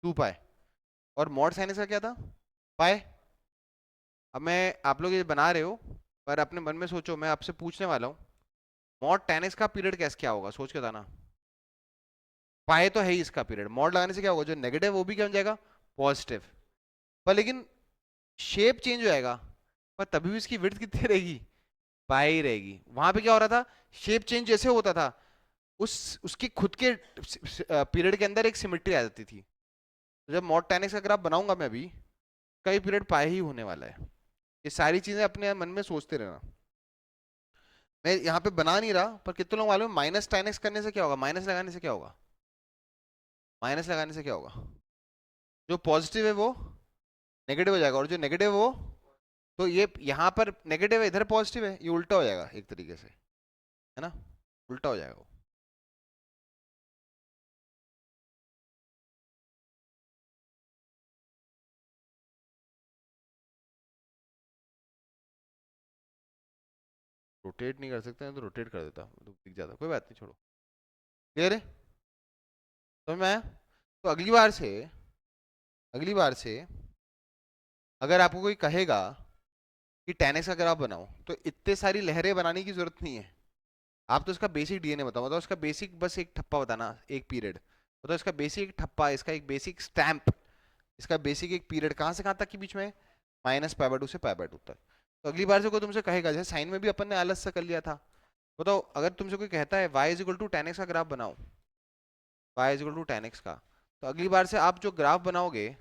2 पाई। और मॉड साइन एक्स का क्या था? पाई। अब मैं, आप लोग ये बना रहे हो, पर अपने मन में सोचो, मैं आपसे पूछने वाला हूँ, मॉड टेन एक्स का पीरियड कैसे क्या होगा, सोच के बताना। पाए तो है ही इसका पीरियड, मॉड लगाने से क्या होगा, जो नेगेटिव वो भी क्या बन जाएगा? पॉजिटिव। पर लेकिन शेप चेंज हो जाएगा, पर तभी भी इसकी विड्थ कितनी रहेगी? पाई ही रहेगी। वहां पे क्या हो रहा था? शेप चेंज जैसे होता था, उस उसके खुद के पीरियड के अंदर एक सिमेट्री आ जाती थी। तो जब मॉड टेन एक्स का ग्राफ बनाऊंगा मैं अभी, कई पीरियड पाए ही होने वाला है। ये सारी चीजें अपने मन में सोचते रहना। मैं यहाँ पे बना नहीं रहा, पर कितने लोग मालूम है माइनस टेन एक्स करने से क्या होगा, माइनस लगाने से क्या होगा? माइनस लगाने से क्या होगा? जो पॉजिटिव है वो नेगेटिव हो जाएगा, और जो नेगेटिव है वो, तो ये यहाँ पर नेगेटिव है, इधर पॉजिटिव है, ये उल्टा हो जाएगा एक तरीके से, है ना? उल्टा हो जाएगा वो। रोटेट नहीं कर सकते हैं तो रोटेट कर देता, तो दिख जाता, कोई बात नहीं, छोड़ो। क्लियर है? समझ में आया? तो अगली बार से अगर आपको कोई कहेगा कि 10x का ग्राफ बनाओ, तो इतने सारी लहरें बनाने की जरूरत नहीं है। आप तो इसका बेसिक डीएनए बताओ, मतलब इसका बेसिक बस एक ठप्पा बताना, एक पीरियड, मतलब इसका बेसिक एक ठप्पा, इसका एक बेसिक स्टैंप, इसका बेसिक एक पीरियड कहाँ से कहाँ तक के बीच में, -π/2 से π/2 तक। तो अगली बार से कोई तुमसे कहेगा, जैसे साइन में भी अपन ने आलस से कर लिया था, बताओ अगर तुमसे कोई कहता है y is equal to tan x का ग्राफ बनाओ, y is equal to tan x का, तो अगली बार से आप जो ग्राफ बनाओगे,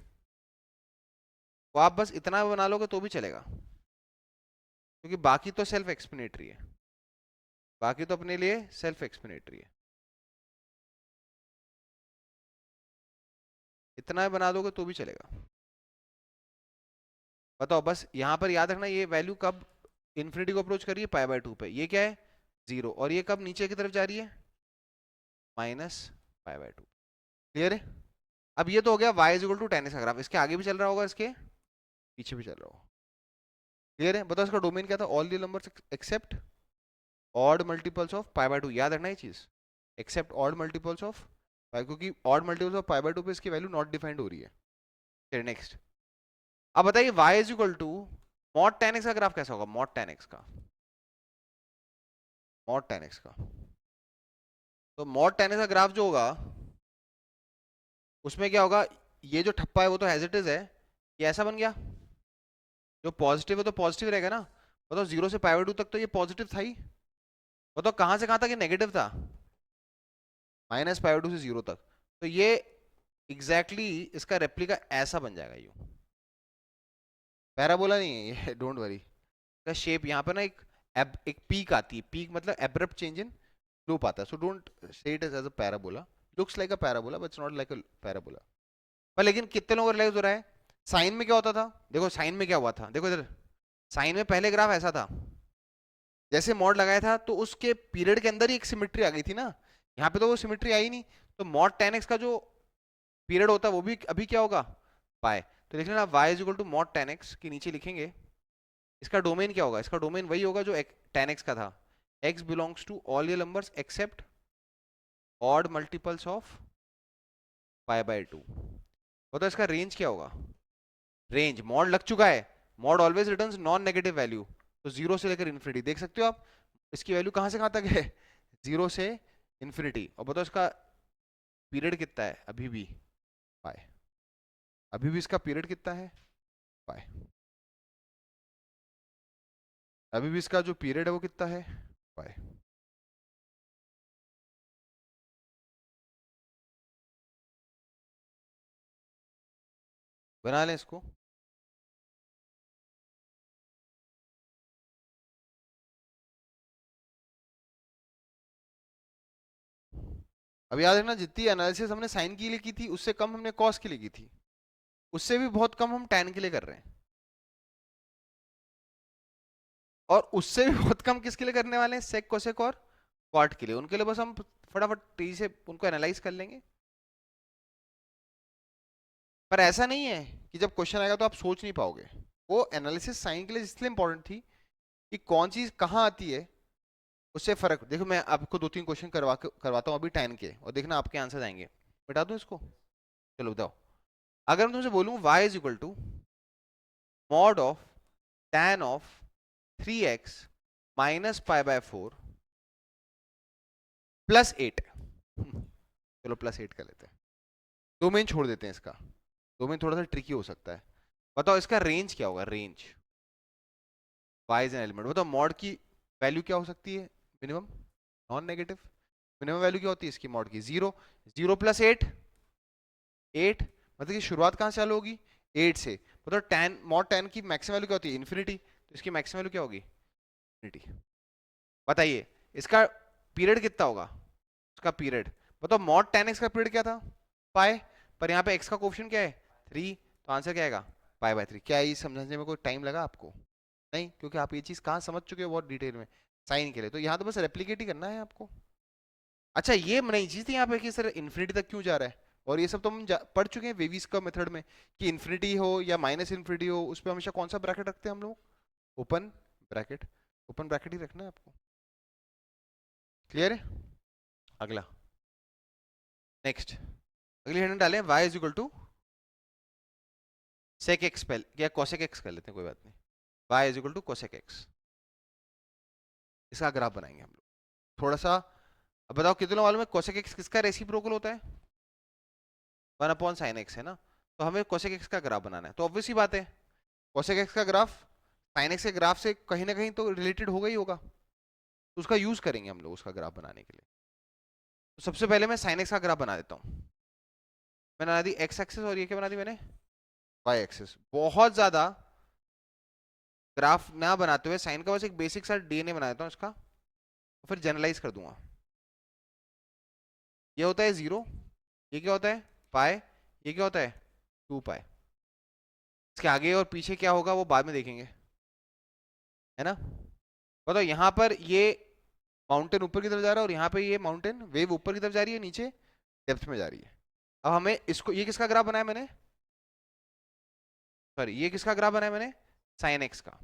वो आप बस इतना बना लोगे तो भी चलेगा, क्योंकि बाकी तो सेल्फ एक्सप्लेनेटरी है, बाकी तो अपने लिए सेल्फ एक्सप्लेनेटरी है। इतना बना दोगे तो भी चलेगा। बताओ, बस यहाँ पर याद रखना, ये वैल्यू कब इन्फिनिटी को अप्रोच कर रही है? π/2 पे। ये क्या है? 0। और ये कब नीचे की तरफ जा रही है? -π/2। क्लियर है? अब ये तो हो गया y is equal to tan का ग्राफ, इसके आगे भी चल रहा होगा, इसके पीछे भी चल रहा होगा। क्लियर है? बताओ इसका डोमेन क्या था? All the numbers except odd multiples of π/2, याद रखना ये चीज, except odd multiples of pi, क्योंकि ऑड मल्टीपल्स ऑफ π/2 पे इसकी वैल्यू नॉट डिफाइंड हो रही है। चलिए नेक्स्ट। अब बताइए y is equal to mod tan x का ग्राफ कैसा होगा? मॉड टेन एक्स का, मॉड टेन एक्स का, तो मॉड टेन एक्स का ग्राफ जो होगा, उसमें क्या होगा? ये जो ठप्पा है वो तो एज इट इज है, ये ऐसा बन गया, जो पॉजिटिव है तो पॉजिटिव रहेगा ना। बताओ 0 से π/2 तक तो ये पॉजिटिव था ही, बताओ कहाँ से कहाँ तक ये नेगेटिव था? -π/2 से 0 तक। तो ये एग्जैक्टली exactly इसका रेप्लिका ऐसा बन जाएगा, यू पैराबोला नहीं है ये डोंट वरी। का शेप यहाँ पे ना एक पीक आती है, पीक मतलब एब्रप्ट चेंज इन स्लोप आता है, so don't say it as a parabola. Looks like a parabola but it's not like a parabola. पर लेकिन कितने लोगों को रियलाइज हो रहा है, साइन में क्या होता था? देखो साइन में क्या हुआ था, देखो इधर, साइन में पहले ग्राफ ऐसा था, जैसे मॉड लगाया था तो उसके पीरियड के अंदर ही एक सिमेट्री आ गई थी ना, यहाँ पे तो वो सिमेट्री आई नहीं। तो मॉड टेन एक्स का जो पीरियड होता है वो भी अभी क्या होगा? पाए। तो लिख लेना y is equal to mod tan x के नीचे लिखेंगे, इसका डोमेन क्या होगा? इसका डोमेन वही होगा जो टेन एक्स का था, x बिलोंग्स टू ऑल ये numbers except odd multiples of π/2। बताओ इसका रेंज क्या होगा? रेंज, मॉड लग चुका है, mod always returns non negative value, तो जीरो से लेकर इन्फिनिटी देख सकते हो आप, इसकी वैल्यू कहाँ से कहाँ तक है? जीरो से इन्फिनिटी। और बताओ इसका पीरियड कितना है अभी भी? पाए। अभी भी इसका पीरियड कितना है? पाए। अभी भी इसका जो पीरियड है वो कितना है? पाए। बना लें इसको। अब याद रखना, जितनी एनालिसिस हमने साइन के लिए की थी उससे कम हमने कॉस के लिए की थी। उससे भी बहुत कम हम tan के लिए कर रहे हैं, और उससे भी बहुत कम किसके लिए करने वाले हैं, sec cosec और cot के लिए। उनके लिए बस हम फटाफट तेजी से उनको एनालाइज कर लेंगे। पर ऐसा नहीं है कि जब क्वेश्चन आएगा तो आप सोच नहीं पाओगे। वो एनालिसिस साइन के लिए इसलिए इंपॉर्टेंट थी कि कौन चीज कहाँ आती है, उससे फर्क। देखो मैं आपको 2-3 क्वेश्चन करवाता हूँ अभी tan के, और देखना आपके आंसर आएंगे। मिटा दूं इसको, चलो बताओ। अगर मैं तुमसे बोलूं y is equal to mod of tan of 3x minus pi by 4 plus 8, चलो प्लस 8 कर लेते हैं, डोमेन छोड़ देते हैं इसका, डोमेन थोड़ा सा ट्रिकी हो सकता है। बताओ इसका रेंज क्या होगा, range y is an element. बताओ मॉड की वैल्यू क्या हो सकती है, minimum non negative. Minimum value क्या होती है इसकी मॉड की, 0। 0 प्लस 8, 8, मतलब कि शुरुआत कहाँ से चालू होगी, 8 से। मतलब tan मॉड tan की मैक्सिमम वैल्यू क्या होती है, इन्फिनिटी, तो इसकी मैक्सिमम वैल्यू क्या होगी, इन्फिनिटी। बताइए इसका पीरियड कितना होगा, उसका पीरियड। बताओ मॉड tan x का पीरियड क्या था, पाई, पर यहाँ पे x का कोफिशिएंट क्या है, 3, तो आंसर क्या आएगा, पाई बाय 3। क्या ये समझने में कोई टाइम लगा आपको, नहीं, क्योंकि आप ये चीज कहाँ समझ चुके हो बहुत डिटेल में, साइन के लिए। तो यहाँ तो बस रेप्लिकेट ही करना है आपको। अच्छा ये नई चीज थी यहाँ पे कि सर इन्फिनिटी तक क्यों जा रहा है, और ये सब तो हम पढ़ चुके हैं वेवीज का मेथड में, कि इन्फिनिटी हो या माइनस इन्फिनिटी हो, उस पर हमेशा कौन सा ब्रैकेट रखते हैं हम लोग, ओपन ब्रैकेट। ओपन ब्रैकेट ही रखना है आपको। क्लियर है। अगला, नेक्स्ट, अगली हेडिंग डालें y is equal to sec x, पहले या cosec x कर लेते हैं, कोई बात नहीं। y is equal to cosec x, इसका ग्राफ बनाएंगे हम लोग थोड़ा सा। अब बताओ कितने लोग मालूम है cosec x किसका रेसिप्रोकल होता है, 1/sin x है ना। तो हमें cosec x का ग्राफ बनाना है, तो ऑब्वियस ही बात है cosec x का ग्राफ sin x के ग्राफ से कहीं ना कहीं तो रिलेटेड होगा ही होगा, तो उसका यूज करेंगे हम लोग उसका ग्राफ बनाने के लिए। तो सबसे पहले मैं sin x का ग्राफ बना देता हूँ। मैंने बना दी x एक्सिस, और ये क्या बना दी मैंने, y एक्सिस। बहुत ज्यादा ग्राफ ना बनाते हुए साइन का बस एक बेसिक सा डीएनए बना देता हूँ इसका, और फिर जनरलाइज कर दूंगा। ये होता है 0, ये क्या होता है पाई, ये क्या होता है 2 पाई। इसके आगे और पीछे क्या होगा वो बाद में देखेंगे, है ना। बताओ यहाँ पर ये माउंटेन ऊपर की तरफ जा रहा है, और यहाँ पे ये माउंटेन वेव ऊपर की तरफ जा रही है, नीचे डेप्थ में जा रही है। अब हमें इसको, ये किसका ग्राफ बनाया मैंने, सॉरी ये किसका ग्राफ बनाया मैंने, साइन एक्स का।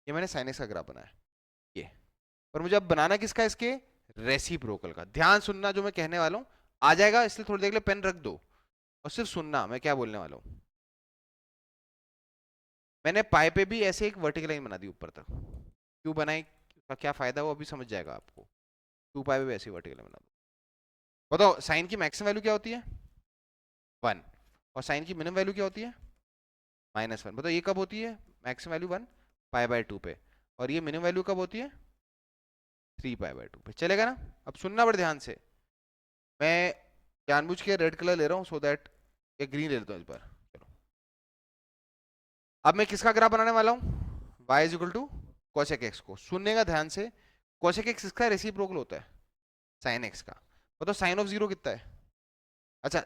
ये मैंने साइन एक्स का ग्राफ बनाया ये, पर मुझे अब बनाना किसका, इसके रेसिप्रोकल का। ध्यान सुनना जो मैं कहने वाला हूँ, आ जाएगा इसलिए थोड़ी देर के लिए पेन रख दो और सिर्फ सुनना मैं क्या बोलने वाला हूँ। मैंने पाई पे भी ऐसे एक वर्टिकल लाइन बना दी ऊपर तक, क्यों बनाई, का क्या फायदा वो अभी समझ जाएगा आपको। 2 पाई पे भी ऐसे वर्टिकल लाइन बना दो। बताओ साइन की मैक्सिमम वैल्यू क्या होती है, 1, और साइन की मिनिमम वैल्यू क्या होती है, -1। बताओ ये कब होती है मैक्सिमम वैल्यू, 1 पाई बाय 2 पे, और ये मिनिमम वैल्यू कब होती है, 3 पाई बाय 2 पे। चलेगा ना। अब सुनना बड़े ध्यान से, मैं जानबूझ के रेड कलर ले रहा हूँ सो दैट, ये ग्रीन ले लेता हूँ इस बार। चलो अब मैं किसका ग्राफ बनाने वाला हूँ, y is equal to cosec x को। सुनने का ध्यान से, cosec x किसका रेसिप्रोकल होता है, sin x का। बताओ साइन ऑफ 0 कितना है। अच्छा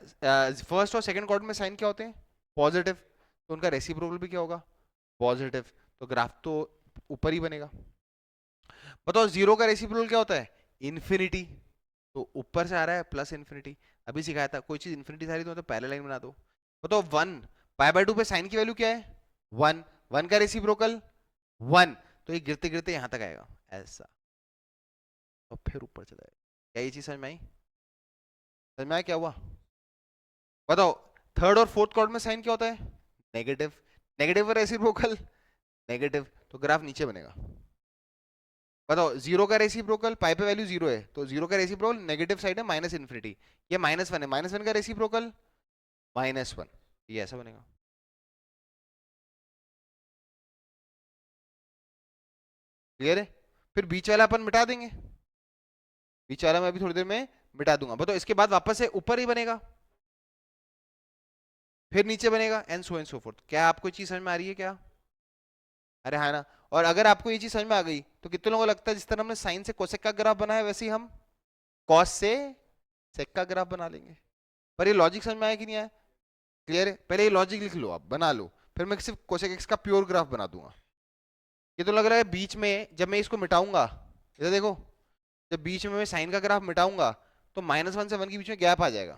फर्स्ट और सेकंड क्वाड्रेंट में साइन क्या होते हैं, पॉजिटिव, तो उनका रेसिप्रोकल भी क्या होगा, पॉजिटिव। तो ग्राफ तो ऊपर ही बनेगा। बताओ 0 का रेसिप्रोकल क्या होता है, इन्फिनिटी, तो ऊपर से आ रहा है प्लस इन्फिनिटी। अभी सिखाया था कोई चीज इन्फिनिटी सारी तो पैरेलल लाइन बना दो। बताओ 1 पाई बाय 2 पे साइन की वैल्यू क्या है, 1, 1 का रेसिप्रोकल 1, तो ये गिरते गिरते यहां तक आएगा ऐसा, और फिर ऊपर चला जाएगा। क्या ये चीज समझ में आई, समझ में आया क्या हुआ। बताओ थर्ड और फोर्थ क्वाड्रेंट में साइन क्या होता है, नेगेटिव, नेगेटिव का रेसिप्रोकल नेगेटिव, तो ग्राफ नीचे बनेगा। बताओ 0 का रेसिप्रोकल, पाई पे वैल्यू 0 है, तो 0 का रेसिप्रोकल नेगेटिव साइड है माइनस इन्फिनिटी, ये -1 है, -1 का रेसिप्रोकल -1, ये ऐसा बनेगा। क्लियर है। फिर बीच वाला अपन मिटा देंगे, बीच वाला मैं अभी थोड़ी देर में मिटा दूंगा। बताओ इसके बाद वापस से ऊपर ही बनेगा, फिर नीचे बनेगा, एंड सो फोर्थ। क्या आपको चीज समझ में आ रही है क्या, अरे हाँ ना। और अगर आपको ये चीज समझ में आ गई तो कितने लोगों को लगता है जिस तरह हमने साइन से कोसेक का ग्राफ बनाया वैसे ही हम कॉस से सेक का ग्राफ बना लेंगे। पर ये लॉजिक समझ में आया कि नहीं आया, क्लियर है? पहले ये लॉजिक लिख लो, आप बना लो, फिर मैं सिर्फ कोसेक एक्स का प्योर ग्राफ बना दूंगा। ये तो लग रहा है बीच में जब मैं इसको मिटाऊंगा, इधर देखो, जब बीच में मैं साइन का ग्राफ मिटाऊंगा तो -1 से 1 के बीच में गैप आ जाएगा,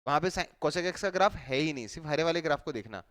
वहां पे कोसेक एक्स का ग्राफ है ही नहीं, सिर्फ हरे वाले ग्राफ को देखना।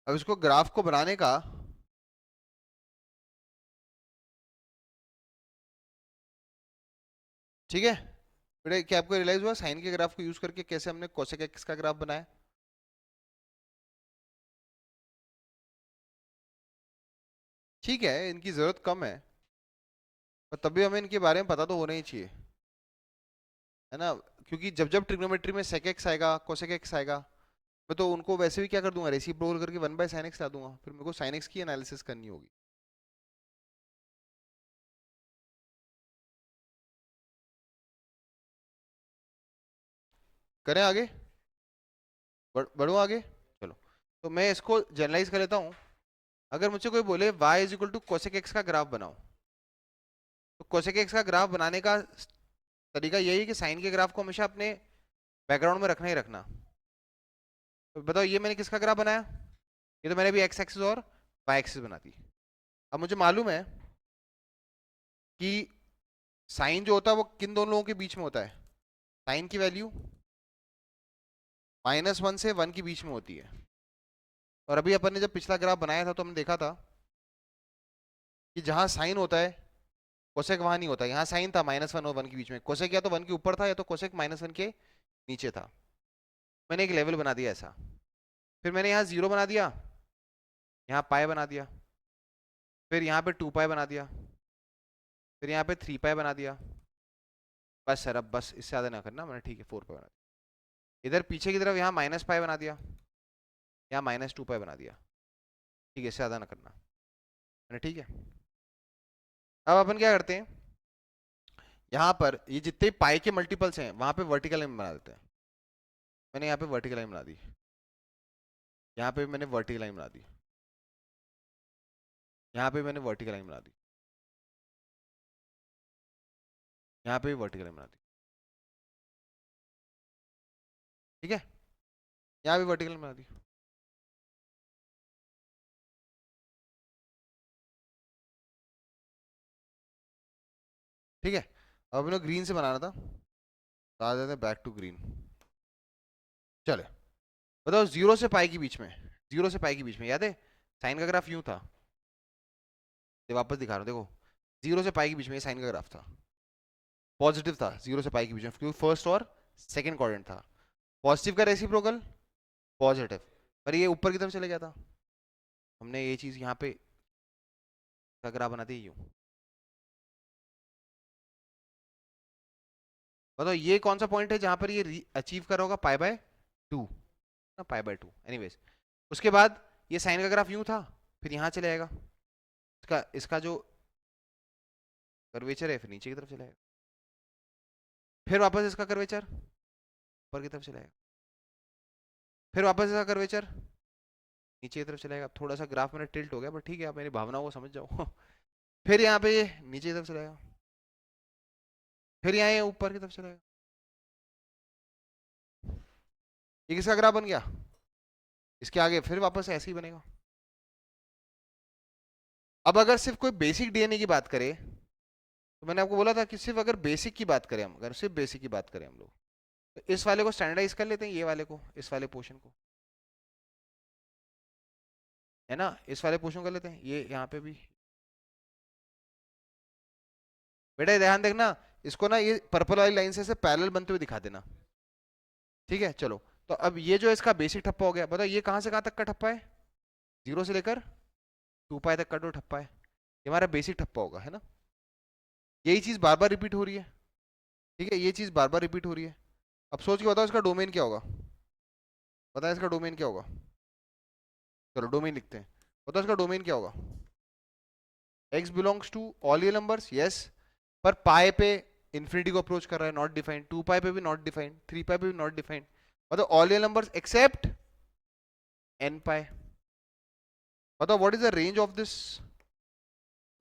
अब इसको ग्राफ को बनाने का, ठीक है बेटा, क्या आपको रियलाइज हुआ साइन के ग्राफ को यूज करके कैसे हमने कोसेक एक्स का ग्राफ बनाया? ठीक है, इनकी जरूरत कम है, पर तब भी हमें इनके बारे में पता तो होना ही चाहिए, है ना? क्योंकि जब जब ट्रिग्नोमेट्री में सेक एक्स आएगा, कोसेक एक्स आएगा, मैं तो उनको वैसे भी क्या कर दूंगा, रेसिप्रोकल करके 1/sin x ला दूंगा, फिर मेरे को sin x की एनालिसिस करनी होगी। करें आगे, बढ़ो आगे, चलो। तो मैं इसको जनरलाइज कर लेता हूँ। अगर मुझसे कोई बोले y is equal to cosec x का ग्राफ बनाओ, तो कोसेक एक्स का ग्राफ बनाने का तरीका यही है कि साइन के ग्राफ को हमेशा अपने बैकग्राउंड में रखना ही रखना। तो बताओ ये मैंने किसका ग्राफ बनाया? ये तो मैंने भी एक्स एक्सिस और वाई एक्सिस बना दी। अब मुझे मालूम है कि साइन जो होता है वो किन दोनों लोगों के बीच में होता है, साइन की वैल्यू -1 से 1 के बीच में होती है। और अभी अपन ने जब पिछला ग्राफ बनाया था तो हमने देखा था कि जहां साइन होता है कोसेक वहां नहीं होता। यहाँ साइन था -1 और 1 के बीच में, कोसेक या तो 1 के ऊपर था या तो कोसेक -1 के नीचे था। मैंने एक लेवल बना दिया ऐसा, फिर मैंने यहाँ 0 बना दिया, यहाँ पाई बना दिया, फिर यहाँ पे 2 पाई बना दिया, फिर यहाँ पे 3 पाई बना दिया। बस सर, अब बस इससे ज़्यादा ना करना, मैंने ठीक है 4 पाई बना दिया। इधर पीछे की तरफ यहाँ -पाई बना दिया, यहाँ -2 पाई बना दिया। ठीक है, इससे ज़्यादा ना करना मैंने, ठीक है। अब अपन क्या करते हैं, यहाँ पर ये जितने पाई के मल्टीपल्स हैं वहां पे वर्टिकल लाइन बना देते हैं। मैंने यहाँ पे वर्टिकल लाइन बना दी, यहाँ पे मैंने वर्टिकल लाइन बना दी, यहाँ पे मैंने वर्टिकल लाइन बना दी, यहाँ पे भी वर्टिकल लाइन बना दी, ठीक है, यहाँ भी वर्टिकल लाइन बना दी। ठीक है, अब अपने ग्रीन से बनाना था, तो आ जाते हैं बैक टू ग्रीन। चले, बताओ 0 से पाई के बीच में, 0 से पाई के बीच में याद है साइन का ग्राफ यूं था, ये वापस दिखा रहा हूँ देखो, 0 से पाई के बीच में साइन का ग्राफ था, पॉजिटिव था 0 से पाई के बीच में, क्योंकि फर्स्ट और सेकंड क्वाड्रेंट था। पॉजिटिव का रेसिप्रोकल पॉजिटिव, पर ये ऊपर की तरफ चले गया था, हमने ये चीज यहाँ पे का ग्राफ बना दी यूं। बताओ ये कौन सा पॉइंट है जहां पर ये अचीव कर रहा होगा π/2 ना, π/2 एनीवेज। उसके बाद ये साइन का ग्राफ यूं था, फिर यहाँ चले आएगा, इसका इसका जो कर्वेचर है फिर नीचे की तरफ चले आएगा, फिर वापस इसका कर्वेचर ऊपर की तरफ चले आएगा, फिर वापस इसका कर्वेचर नीचे की तरफ चले आएगा। थोड़ा सा ग्राफ मेरा टिल्ट हो गया, पर ठीक है, आप मेरी भावनाओं को समझ जाओ। फिर यहाँ पे ये नीचे की तरफ चले आएगा, फिर यहाँ ये ऊपर की तरफ चले आएगा। ये किसका ग्राफ बन गया? इसके आगे फिर वापस ऐसे ही बनेगा। अब अगर सिर्फ कोई बेसिक डीएनए की बात करें, तो मैंने आपको बोला था कि सिर्फ अगर बेसिक की बात करें हम, अगर सिर्फ बेसिक की बात करें हम लोग, तो इस वाले को स्टैंडर्डाइज कर लेते हैं, ये वाले को, इस वाले पोर्शन को, है ना, इस वाले पोर्शन कर लेते हैं, ये यहाँ पे भी। बेटा ये ध्यान देखना, इसको ना ये पर्पल वाली लाइन से ऐसे पैरेलल बनते हुए दिखा देना, ठीक है। चलो, तो अब ये जो इसका बेसिक ठप्पा हो गया, बताओ ये कहाँ से कहाँ तक का ठप्पा है? 0 से लेकर 2 पाई तक का जो ठप्पा है, ये हमारा बेसिक ठप्पा होगा, है ना। यही चीज बार बार रिपीट हो रही है, ठीक है, ये चीज बार बार रिपीट हो रही है। अब सोच के बताओ इसका डोमेन क्या होगा, बताओ इसका डोमेन क्या होगा। चलो डोमेन लिखते हैं, बताओ इसका डोमेन क्या होगा। x belongs to all real numbers, yes, पर पाए पे इन्फिनिटी को अप्रोच कर रहा है, नॉट डिफाइंड, 2 पाए पे भी नॉट डिफाइंड, 3 पाए पे भी नॉट डिफाइंड, मतलब all real numbers accept n पाए। बताओ what is the range of this.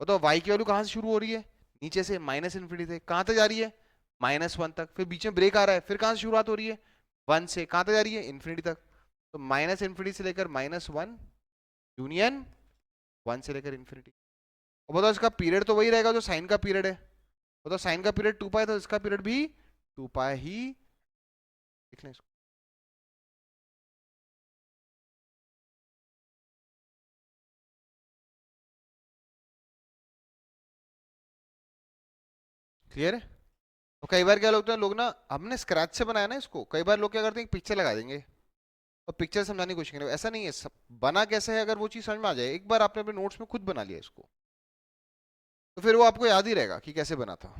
बताओ y की वैल्यू कहां से शुरू हो रही है, नीचे से माइनस इन्फिनिटी से, कहां तक जा रही है, -1 तक, फिर बीच में ब्रेक आ रहा है, फिर कहां से शुरुआत हो रही है, 1 से, कहां तक जा रही है, इन्फिनिटी तक। तो माइनस इन्फिनिटी से लेकर -1 यूनियन 1 से लेकर इन्फिनिटी। और बताओ इसका पीरियड तो वही रहेगा जो साइन का पीरियड है। बताओ साइन का पीरियड 2 पाई, तो इसका पीरियड भी 2 पाई ही, लिख लें इसको। क्लियर है। तो कई बार क्या होता है, लोग ना, हमने स्क्रैच से बनाया ना इसको, कई बार लोग क्या करते हैं पिक्चर लगा देंगे और पिक्चर समझाने की कोशिश करेंगे, ऐसा नहीं है, सब बना कैसे है, अगर वो चीज समझ में आ जाए, एक बार आपने अपने नोट्स में खुद बना लिया इसको, तो फिर वो आपको याद ही रहेगा कि कैसे बना था।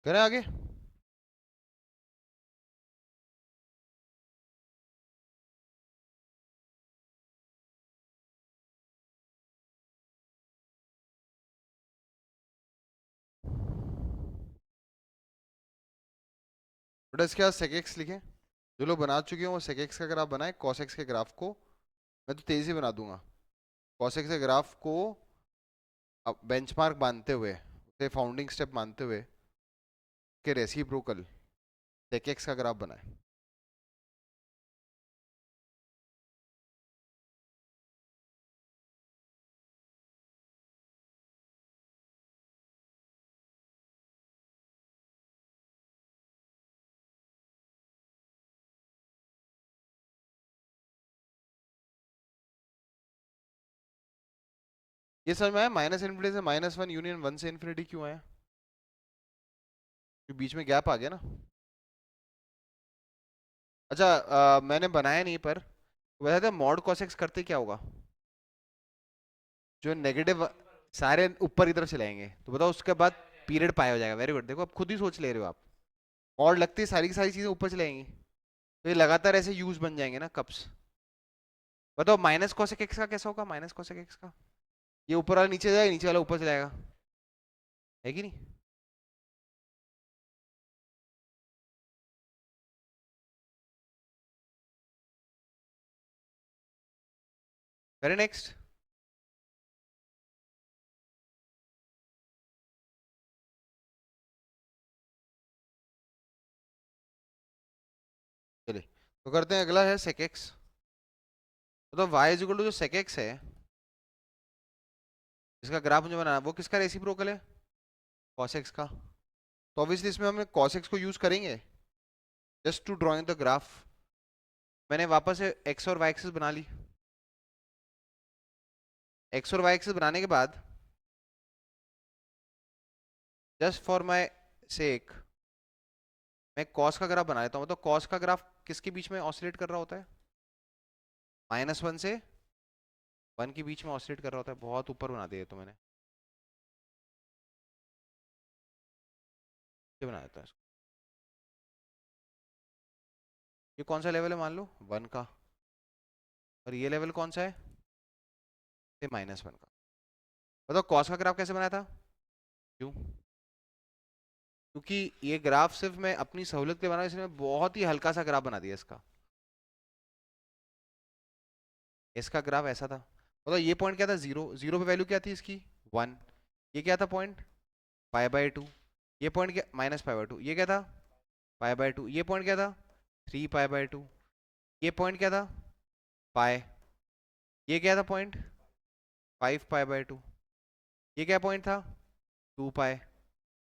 करें आगे। बेटा इसके बाद sec x लिखें, जो लोग बना चुके हैं वो sec x का ग्राफ बनाए, cos x के ग्राफ को मैं तो तेजी से बना दूंगा, cos x के ग्राफ को अब बेंचमार्क मानते हुए, उसे फाउंडिंग स्टेप मानते हुए के रेसिप्रोकल sec x का ग्राफ बनाए। ये समझ में आया, माइनस इन्फिनिटी से -1 यूनियन 1 से इन्फिनिटी क्यों आया, क्योंकि बीच में गैप आ गया ना। अच्छा मैंने बनाया नहीं, पर वैसे तो मॉड cos x करते क्या होगा, जो नेगेटिव सारे ऊपर की तरफ चलाएंगे, तो बताओ उसके बाद पीरियड पाया हो जाएगा। वेरी गुड, देखो अब खुद ही सोच ले रहे हो आप, मॉड लगती है सारी की सारी चीजें ऊपर चलाएंगी, तो ये लगातार ऐसे यूज बन जाएंगे ना कप्स। बताओ माइनस cosec x का कैसा होगा, माइनस cosec x का, ये ऊपर वाला नीचे जाएगा, नीचे वाला ऊपर चलाएगा, है कि नहीं। Very next. चलिए तो करते हैं, अगला है sec x। तो y इज इक्वल टू जो sec x है, इसका ग्राफ मुझे बनाना, वो किसका रेसिप्रोकल है, cos x का। तो ऑब्वियसली इसमें हम cos x को यूज करेंगे just to drawing the graph. मैंने वापस से x और y एक्सिस बना ली, x और y एक्सिस बनाने के बाद जस्ट फॉर माय सेक मैं cos का ग्राफ बना लेता हूँ। तो cos का ग्राफ किसके बीच में ऑसिलेट कर रहा होता है, -1 से 1 के बीच में ऑसिलेट कर रहा होता है। बहुत ऊपर बना दिया तो मैंने, ये बना देता है। ये कौन सा लेवल है, मान लो 1 का, और ये लेवल कौन सा है, ये -1 का। बताओ cos का ग्राफ कैसे बनाया था, क्यों, क्योंकि ये ग्राफ सिर्फ मैं अपनी सहूलियत के लिए बना, इसलिए मैं बहुत ही हल्का सा ग्राफ बना दिया इसका। इसका ग्राफ ऐसा था, मतलब ये पॉइंट क्या था, जीरो, जीरो पे वैल्यू क्या थी इसकी, वन। ये क्या था पॉइंट, पाई बाय टू। ये पॉइंट क्या, माइनस पाई बाय टू। ये क्या था, पाई बाय टू। ये पॉइंट क्या था, थ्री पाई बाय टू। ये पॉइंट क्या था, पाई। ये क्या था point, five pi by two. ये क्या पॉइंट था, two pi,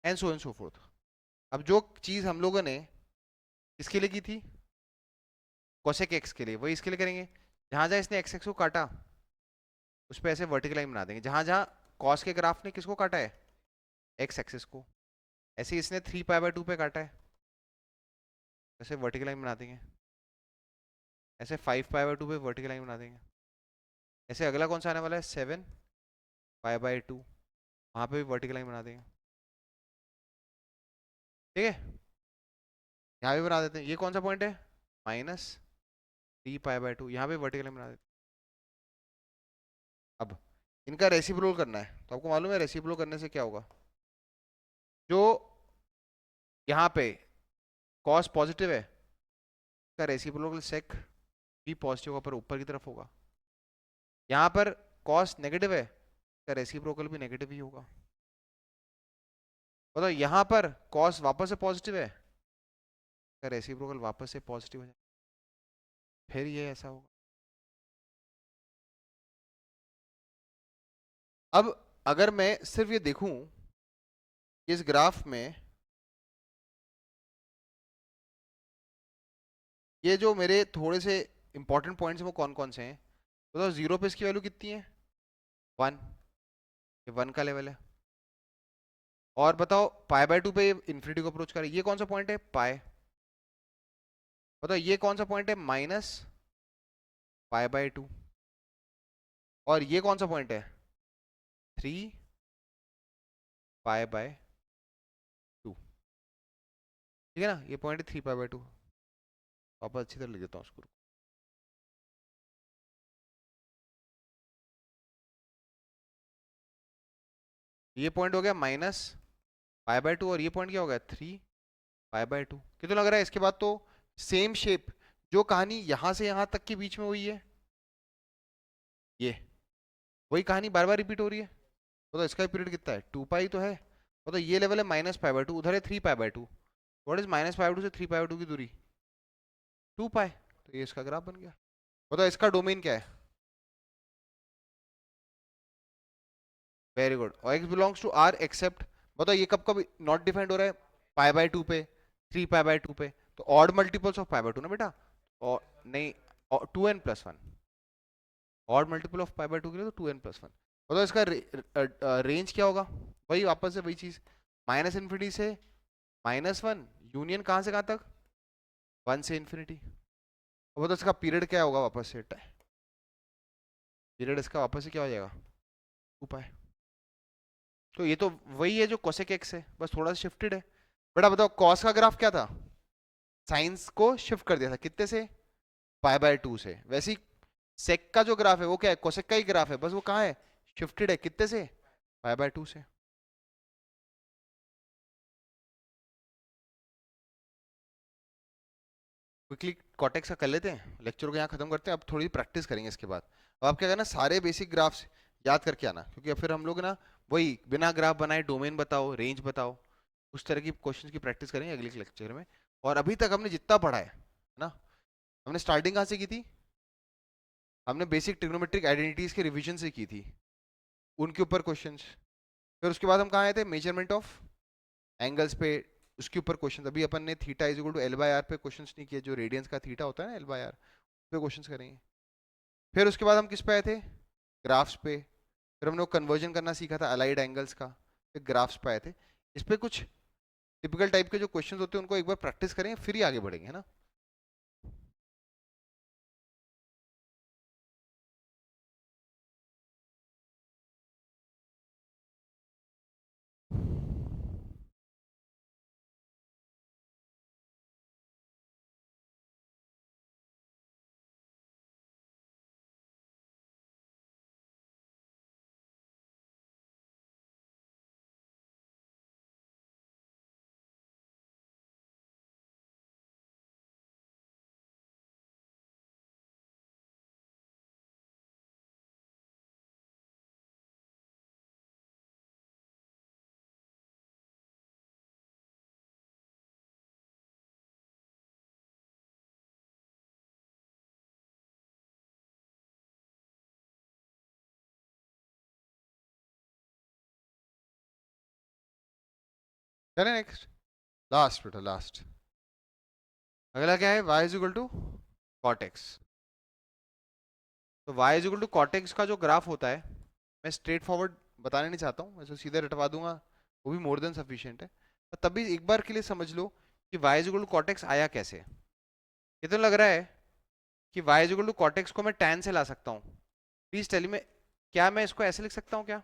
and so forth. अब जो चीज हम लोगों ने किसके लिए की थी, कोसेक एक्स के लिए, वही इसके लिए करेंगे। जहां जहां इसने एक्स एक्स को काटा उस पर ऐसे वर्टिकल लाइन बना देंगे। जहां जहां कॉस के ग्राफ ने किसको काटा है, एक्स एक्सिस को, ऐसे ही इसने थ्री पाई बाय टू पे काटा है, ऐसे वर्टिकल लाइन बना देंगे। ऐसे फाइव पाई बाय टू पे वर्टिकल लाइन बना देंगे। ऐसे अगला कौन सा आने वाला है, सेवन पाई बाय टू, वहां पे भी वर्टिकल लाइन बना देंगे। ठीक है, यहाँ भी बना देते हैं। ये कौन सा पॉइंट है, minus three pi by to, यहाँ पे वर्टिकल लाइन बना देते हैं। अब इनका रेसिप्रोकल करना है, तो आपको मालूम है रेसिप्रोकल करने से क्या होगा, जो यहाँ पे कॉस पॉजिटिव है, का रेसिप्रोकल सेक भी पॉजिटिव होगा पर ऊपर की तरफ होगा। यहाँ पर कॉस नेगेटिव है, का रेसिप्रोकल भी नेगेटिव ही होगा। बताओ यहाँ पर कॉस वापस से पॉजिटिव है, का रेसिप्रोकल वापस से पॉजिटिव हो जाए, फिर ये ऐसा होगा। अब अगर मैं सिर्फ ये देखूं इस ग्राफ में, ये जो मेरे थोड़े से इंपॉर्टेंट पॉइंट्स हैं वो कौन कौन से हैं, बताओ। जीरो पे इसकी वैल्यू कितनी है, वन, ये वन का लेवल है। और बताओ पाई बाय टू पे इन्फिनिटी को अप्रोच करे, ये कौन सा पॉइंट है, पाई। बताओ ये कौन सा पॉइंट है, माइनस पाई बाय टू। और ये कौन सा पॉइंट है, थ्री पाई बाय टू। ठीक है ना, ये पॉइंट है थ्री पाई बाय टू। वापस अच्छी तरह लिख देता हूँ उसको। ये पॉइंट हो गया माइनस पाई बाय टू, और ये पॉइंट क्या हो गया, थ्री पाई बाय टू। कितना लग रहा है इसके बाद तो सेम शेप, जो कहानी यहां से यहां तक के बीच में हुई है, ये वही कहानी बार बार रिपीट हो रही है। तो इसका पीरियड कितना है, टू पाई तो है। तो ये लेवल है माइनस पाई बाय टू, उधर है three pi by to. What is minus pi by to से थ्री पाई बाय टू की दूरी, टू पाई। तो ये इसका ग्राफ बन गया। बताओ इसका डोमेन क्या है, वेरी गुड, और x belongs to R except. बताओ ये कब कब नॉट डिफाइंड हो रहा है, पाई बाय टू पे, थ्री पाई बाय टू पे। तो odd multiples of pi by two ना बेटा, और नहीं, two n plus one. Odd multiple of pi by two के लिए तो टू एन प्लस वन। बताओ इसका रेंज क्या होगा, वही वापस से वही चीज, माइनस इन्फिनिटी से माइनस वन, यूनियन कहाँ से कहाँ तक, वन से इन्फिनिटी। और बताओ इसका पीरियड क्या होगा, वापस से पीरियड इसका वापस से क्या हो जाएगा, टू पाई। तो ये तो वही है जो कोसेक एक्स है, बस थोड़ा सा शिफ्टेड है। बेटा बताओ कॉस का ग्राफ क्या था, साइंस को शिफ्ट कर दिया था कितने से, पाई बाय टू से। वैसे ही सेक का जो ग्राफ है वो क्या है, कोसेक का ही ग्राफ है, बस वो कहाँ है, शिफ्टेड है कितने से, पाई बाय टू से। क्विकली कॉटेक्स का कर लेते हैं, लेक्चर को यहाँ खत्म करते हैं। अब थोड़ी प्रैक्टिस करेंगे इसके बाद। अब आप क्या करना, सारे बेसिक ग्राफ्स याद करके आना, क्योंकि अब फिर हम लोग ना वही बिना ग्राफ बनाए डोमेन बताओ, रेंज बताओ, उस तरह की क्वेश्चंस की प्रैक्टिस करेंगे अगले लेक्चर में। और अभी तक हमने जितना पढ़ा है ना, हमने स्टार्टिंग कहाँ से की थी, हमने बेसिक ट्रिग्नोमेट्रिक आइडेंटिटीज के रिवीजन से की थी, उनके ऊपर क्वेश्चंस। फिर उसके बाद हम कहाँ आए थे, मेजरमेंट ऑफ एंगल्स पे, उसके ऊपर क्वेश्चन। अभी अपन ने theta is equal to L by R पे क्वेश्चंस नहीं किए, जो रेडियंस का थीटा होता है ना एल बाय आर पे क्वेश्चंस करेंगे। फिर उसके बाद हम किस पे आए थे, ग्राफ्स पे। फिर हमने कन्वर्जन करना सीखा था अलाइड एंगल्स का, फिर ग्राफ्स पे आए थे। इस पे कुछ टिपिकल टाइप के जो क्वेश्चंस होते हैं उनको एक बार प्रैक्टिस करेंगे, फिर ही आगे बढ़ेंगे, है ना। चले नेक्स्ट, लास्ट बेटा लास्ट। अगला क्या है, y is equal to cot x. तो y is equal to cot x का जो ग्राफ होता है, मैं स्ट्रेट फॉरवर्ड बताने नहीं चाहता हूँ, ऐसे सीधे रटवा दूंगा, वो भी मोर देन सफिशिएंट है। पर तब भी एक बार के लिए समझ लो कि y is equal to cot x आया कैसे। ये तो लग रहा है कि y is equal to cot x को मैं tan से ला सकता हूँ। प्लीज टेल मी, क्या मैं इसको ऐसे लिख सकता हूँ क्या?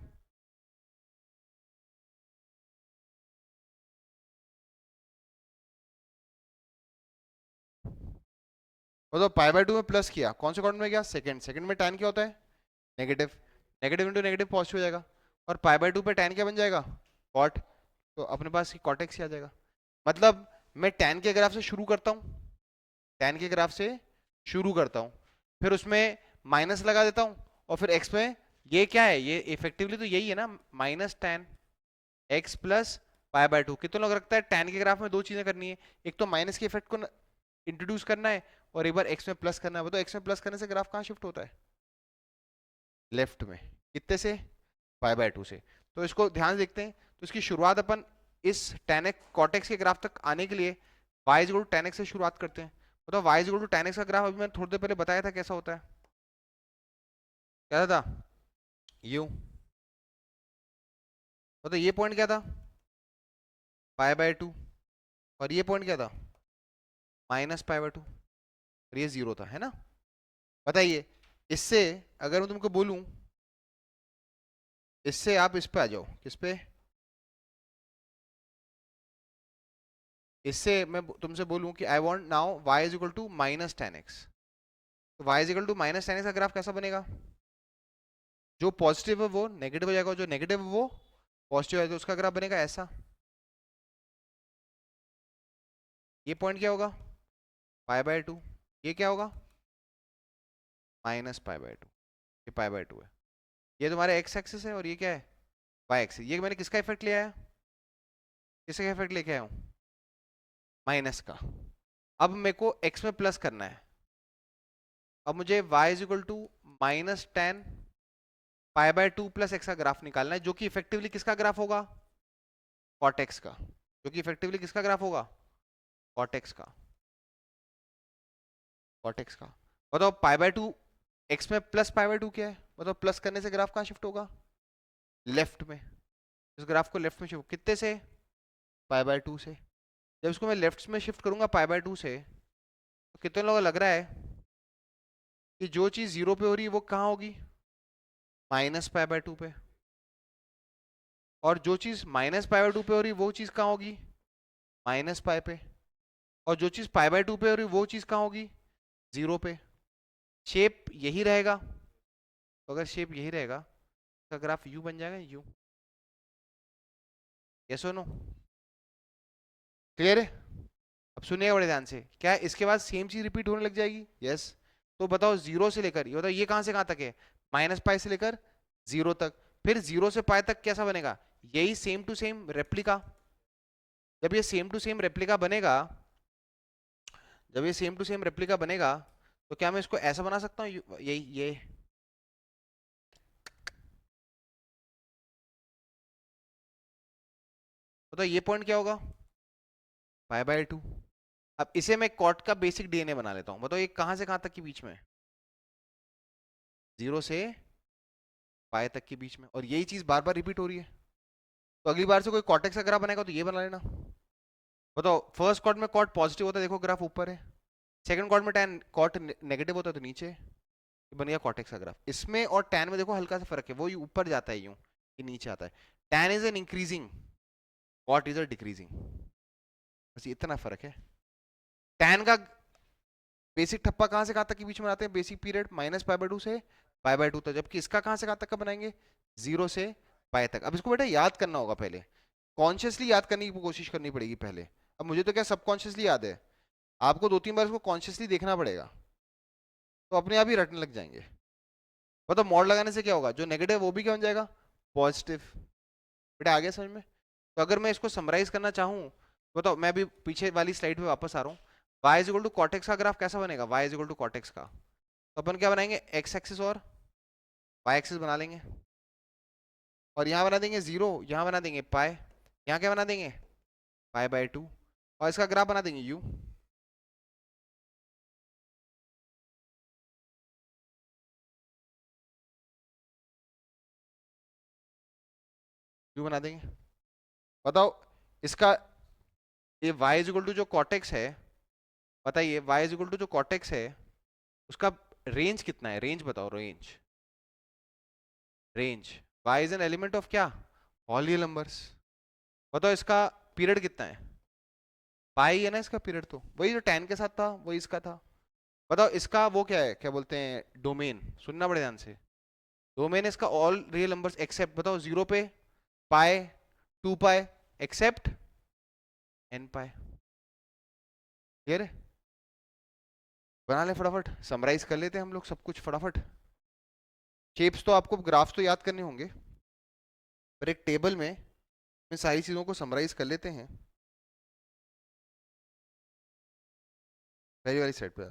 वो तो पाई बाय 2 में प्लस किया, कौन से क्वाड्रेंट में गया, सेकंड। सेकंड में tan क्या होता है, negative. Negative into negative positive हो जाएगा, और पाई बाय 2 पे tan क्या बन जाएगा, कॉट। तो अपने पास कॉट एक्स ही आ जाएगा। मतलब मैं tan के ग्राफ से शुरू करता हूँ, tan के ग्राफ से शुरू करता हूँ, फिर उसमें माइनस लगा देता हूँ, और फिर x में, ये क्या है, ये इफेक्टिवली तो यही है ना, minus tan x plus pi by 2। कितना लोग रखता है tan के ग्राफ में दो चीजें करनी है, एक तो माइनस के इफेक्ट को इंट्रोड्यूस करना है, और एक बार x में प्लस करना है। वो तो x में प्लस करने से ग्राफ कहाँ शिफ्ट होता है, लेफ्ट में। कितने से, पाई बाय 2 से। तो इसको ध्यान से देखते हैं। तो इसकी शुरुआत अपन इस tan x cot x के ग्राफ तक आने के लिए y is equal to tan x से शुरुआत करते हैं। मतलब y is equal to tan x का ग्राफ अभी मैंने थोड़ी देर पहले बताया था कैसा होता है, कैसा था, यू। मतलब ये पॉइंट क्या था, पाई बाय 2, और ये पॉइंट क्या था, माइनस पाई बाय 2, और ये जीरो था, है ना। बताइए, इससे अगर मैं तुमको बोलूं, इससे आप इस पे आ जाओ, किस पे, इससे मैं तुमसे बोलूं कि I want now y is equal to minus tan x। तो y is equal to minus tan x का ग्राफ कैसा बनेगा, जो पॉजिटिव है वो नेगेटिव हो जाएगा, जो नेगेटिव है वो पॉजिटिव है, तो उसका ग्राफ बनेगा ऐसा। ये पॉइंट क्या होगा, पाई बाय 2। ये क्या होगा, माइनस पाई बाय 2। ये पाई बाय 2 है। ये तुम्हारे x एक्सिस है, और ये क्या है, y एक्सिस। ये मैंने किसका इफेक्ट लिया है, किसका इफेक्ट लेके आया हूँ, माइनस का। अब मेरे को x में प्लस करना है। अब मुझे y is equal to minus tan pi by 2 plus x का ग्राफ निकालना है, जो कि इफेक्टिवली किसका ग्राफ होगा, कॉट एक्स का। जो कि इफेक्टिवली किसका ग्राफ होगा, कॉट एक्स का, कॉट एक्स का। बताओ पाई बाय 2, एक्स में प्लस पाई बाय 2 क्या है, बताओ प्लस करने से ग्राफ कहाँ शिफ्ट होगा, लेफ्ट में। इस ग्राफ को लेफ्ट में शिफ्ट कितने से, पाई बाय 2 से। जब इसको मैं लेफ्ट में शिफ्ट करूंगा पाई बाय 2 से, तो कितने लोगों को लग रहा है कि जो चीज जीरो पे हो रही है वो कहाँ होगी, माइनस पाई बाय 2 पे। और जो चीज माइनस पाई बाय 2 पे हो रही है वो चीज कहाँ होगी, माइनस पाई पे। और जो चीज पाई बाय 2 पे हो रही है वो चीज कहाँ होगी, जीरो पे। शेप यही रहेगा, तो अगर शेप यही रहेगा तो ग्राफ यू बन जाएगा, यू। यस और नो, क्लियर है। अब सुनिएगा बड़े ध्यान से, क्या इसके बाद सेम चीज रिपीट होने लग जाएगी, यस। तो बताओ जीरो से लेकर, ये बताओ ये कहां से कहां तक है, माइनस पाई से लेकर जीरो तक। फिर जीरो से पाई तक कैसा बनेगा, यही सेम टू सेम रेप्लिका। जब ये सेम टू सेम रेप्लिका बनेगा, जब ये सेम टू सेम रेप्लिका बनेगा, तो क्या मैं इसको ऐसा बना सकता हूँ, यही ये। बताओ ये पॉइंट क्या होगा, पाई बाय 2। अब इसे मैं कॉट का बेसिक डीएनए बना लेता हूँ। बताओ ये कहां से कहां तक के बीच में, जीरो से पाई तक के बीच में, और यही चीज बार बार रिपीट हो रही है। तो अगली बार से कोई कॉटेक्स का ग्राफ बनाएगा तो ये बना लेना। बताओ फर्स्ट कॉर्ड में कॉट पॉजिटिव होता है, देखो ग्राफ ऊपर है। सेकंड कॉर्ड में टैन कॉट नेगेटिव होता है, तो नीचे। ये बन गया कॉटेक्स का ग्राफ। इसमें और टैन में देखो हल्का सा फर्क है, वो ऊपर जाता है यूं, ये नीचे आता है। Tan is an increasing, cot is a decreasing, बस इतना फर्क है। टैन का बेसिक ठप्पा कहां से कहां तक के बीच में आते हैं, basic period minus pi by 2 से पाई बाय 2 तक। जबकि इसका कहां से कहां तक का बनाएंगे, जीरो से पाई तक। अब इसको बेटा याद करना होगा, पहले कॉन्शियसली याद करने की कोशिश करनी पड़ेगी पहले। अब मुझे तो क्या सबकॉन्शियसली याद है, आपको दो तीन बार इसको कॉन्शियसली देखना पड़ेगा, तो अपने आप ही रटने लग जाएंगे। मतलब मॉड लगाने से क्या होगा, जो नेगेटिव वो भी क्या बन जाएगा, पॉजिटिव। बेटा आ गया समझ में। तो अगर मैं इसको समराइज करना चाहूँ, बताओ मैं अभी पीछे वाली स्लाइड पे वापस आ रहा हूँ। y is equal to cot x का ग्राफ कैसा बनेगा, y is equal to cot x का। तो अपन क्या बनाएंगे, x एक्सिस और y एक्सिस बना लेंगे, और यहाँ बना देंगे जीरो, यहाँ बना देंगे पाई, यहाँ क्या बना देंगे π/2, और इसका ग्राफ बना देंगे u। u बना देंगे। बताओ इसका, ये y इज इक्वल टू जो कॉटेक्स है, बताइए y इज इक्वल टू जो कॉटेक्स है उसका रेंज कितना है, रेंज बताओ, range, range. y is an element of क्या, ऑल रियल नंबर्स। बताओ इसका पीरियड कितना है, पाई है ना इसका पीरियड, तो वही जो tan के साथ था वही इसका था। बताओ इसका वो क्या है, क्या बोलते हैं, डोमेन, सुनना बड़े ध्यान से। डोमेन इसका ऑल रियल नंबर्स एक्सेप्ट, बताओ 0 पे पाई, 2 पाई, एक्सेप्ट n पाई। क्लियर है? बना ले फटाफट, समराइज कर लेते हैं हम लोग सब कुछ फटाफट। शेप्स तो आपको, ग्राफ्स तो याद करने होंगे, पर एक टेबल में इन सारी चीजों को समराइज कर लेते हैं। पहली वाली साइड पे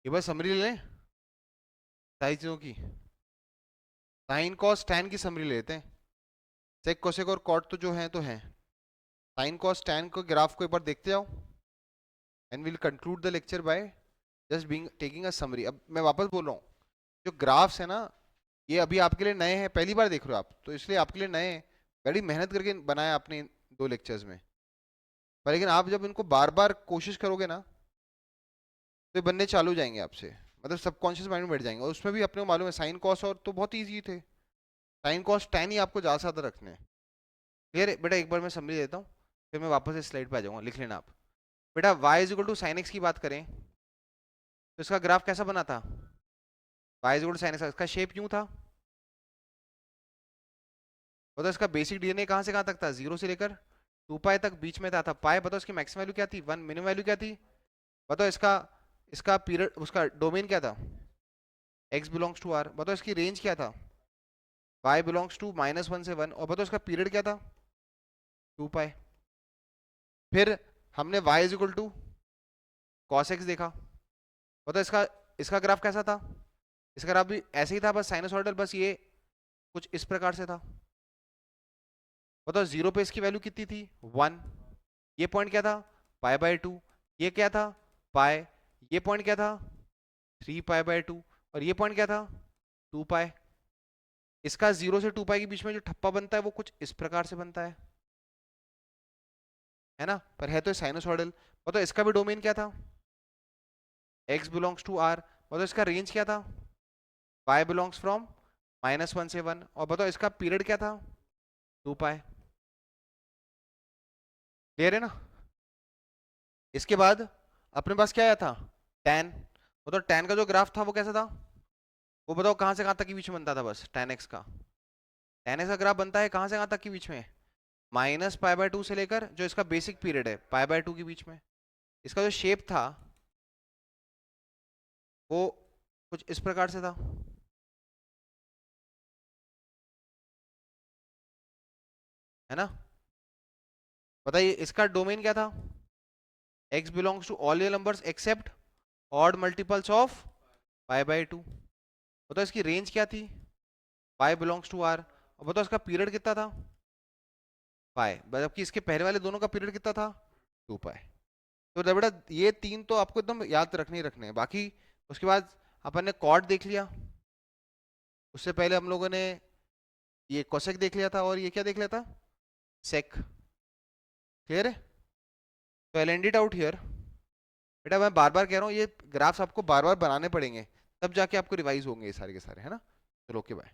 ये बस समरी ले लें सारी चीजों की। साइन कॉस टैन की समरी लेते हैं। सेक कोसेक और कॉट तो जो है तो है। साइन कॉस टैन को ग्राफ को एक बार देखते जाओ, and will conclude the lecture by just being taking a summary. अब मैं वापस बोल रहा हूँ, जो ग्राफ्स है ना, ये अभी आपके लिए नए हैं, पहली बार देख रहे हो आप, तो इसलिए आपके लिए नए हैं। बड़ी मेहनत करके बनाया आपने इन 2 लेक्चर्स में, पर लेकिन आप जब इनको बार बार कोशिश करोगे ना, तो ये बनने चालू हो जाएंगे आपसे, मतलब सबकॉन्शियस माइंड में बैठ जाएंगे। और उसमें भी अपने को मालूम है साइन कॉस और तो बहुत ईजी थे, साइन कॉस टैन ही आपको ज़्यादा से ज़्यादा रखने हैं। क्लियर है बेटा? एक बार मैं समझ देता हूँ, फिर मैं वापस इस स्लाइड पे आ जाऊँगा, लिख लेना आप। बेटा y is equal to sine x की बात करें तो इसका ग्राफ कैसा बना था, y is equal to sine x, इसका शेप यूं था। बताओ इसका बेसिक डीएनए कहाँ से कहाँ तक था, 0 से लेकर 2 पाई तक बीच में था पाई। बताओ इसकी मैक्सिमम वैल्यू क्या थी, 1, मिनिमम वैल्यू क्या थी। बताओ इसका, इसका पीरियड, उसका डोमेन क्या था, x बिलोंग्स टू r। बताओ इसकी रेंज क्या था, y बिलोंग्स टू -1 से 1। और बताओ इसका पीरियड क्या था, 2 पाई। फिर हमने y is equal to cos x देखा। बताओ इसका, इसका ग्राफ कैसा था, इसका ग्राफ भी ऐसे ही था, बस साइनसॉइडल, बस ये कुछ इस प्रकार से था। बताओ 0 पे इसकी वैल्यू कितनी थी, 1। ये पॉइंट क्या था, π/2। ये क्या था, पाई। ये पॉइंट क्या था, 3π/2। और ये पॉइंट क्या था, 2 पाई। इसका 0 से 2 पाई के बीच में जो ठप्पा बनता है वो कुछ इस प्रकार से बनता है ना, पर है तो साइनसॉइडल। बताओ इसका भी डोमेन क्या था, x बिलोंग्स टू r। बताओ इसका रेंज क्या था, y बिलोंग्स फ्रॉम -1 से 1। और बताओ इसका पीरियड क्या था, 2 पाई। क्लियर है ना? इसके बाद अपने पास क्या आया था, tan। बताओ tan का जो ग्राफ था वो कैसा था, वो बताओ कहाँ से कहाँ तक के बीच में बनता था, बस tan x का, tan x का ग्राफ बनता है कहाँ से कहाँ तक के बीच में, -π/2 से लेकर जो इसका बेसिक पीरियड है π/2 के बीच में। इसका जो शेप था वो कुछ इस प्रकार से था, है ना। बताइए इसका डोमेन क्या था, x belongs to all real numbers except odd multiples of π/2। बताओ इसकी रेंज क्या थी, y बिलोंग्स टू r। और बताओ इसका पीरियड कितना था, पाई, जबकि इसके पहले वाले दोनों का पीरियड कितना था, 2 पाई। तो बेटा ये 3 तो आपको एकदम याद रखने ही रखने हैं। बाकी उसके बाद अपन ने कॉट देख लिया, उससे पहले हम लोगों ने ये कोसेक देख लिया था, और ये क्या देख लिया था, सेक। क्लियर है? तो आई एंड इट आउट हियर। बेटा मैं बार बार कह रहा हूँ, ये ग्राफ्स आपको बार बार बनाने पड़ेंगे, तब जाके आपको रिवाइज होंगे ये सारे के सारे, है ना। चलो ओके बाय।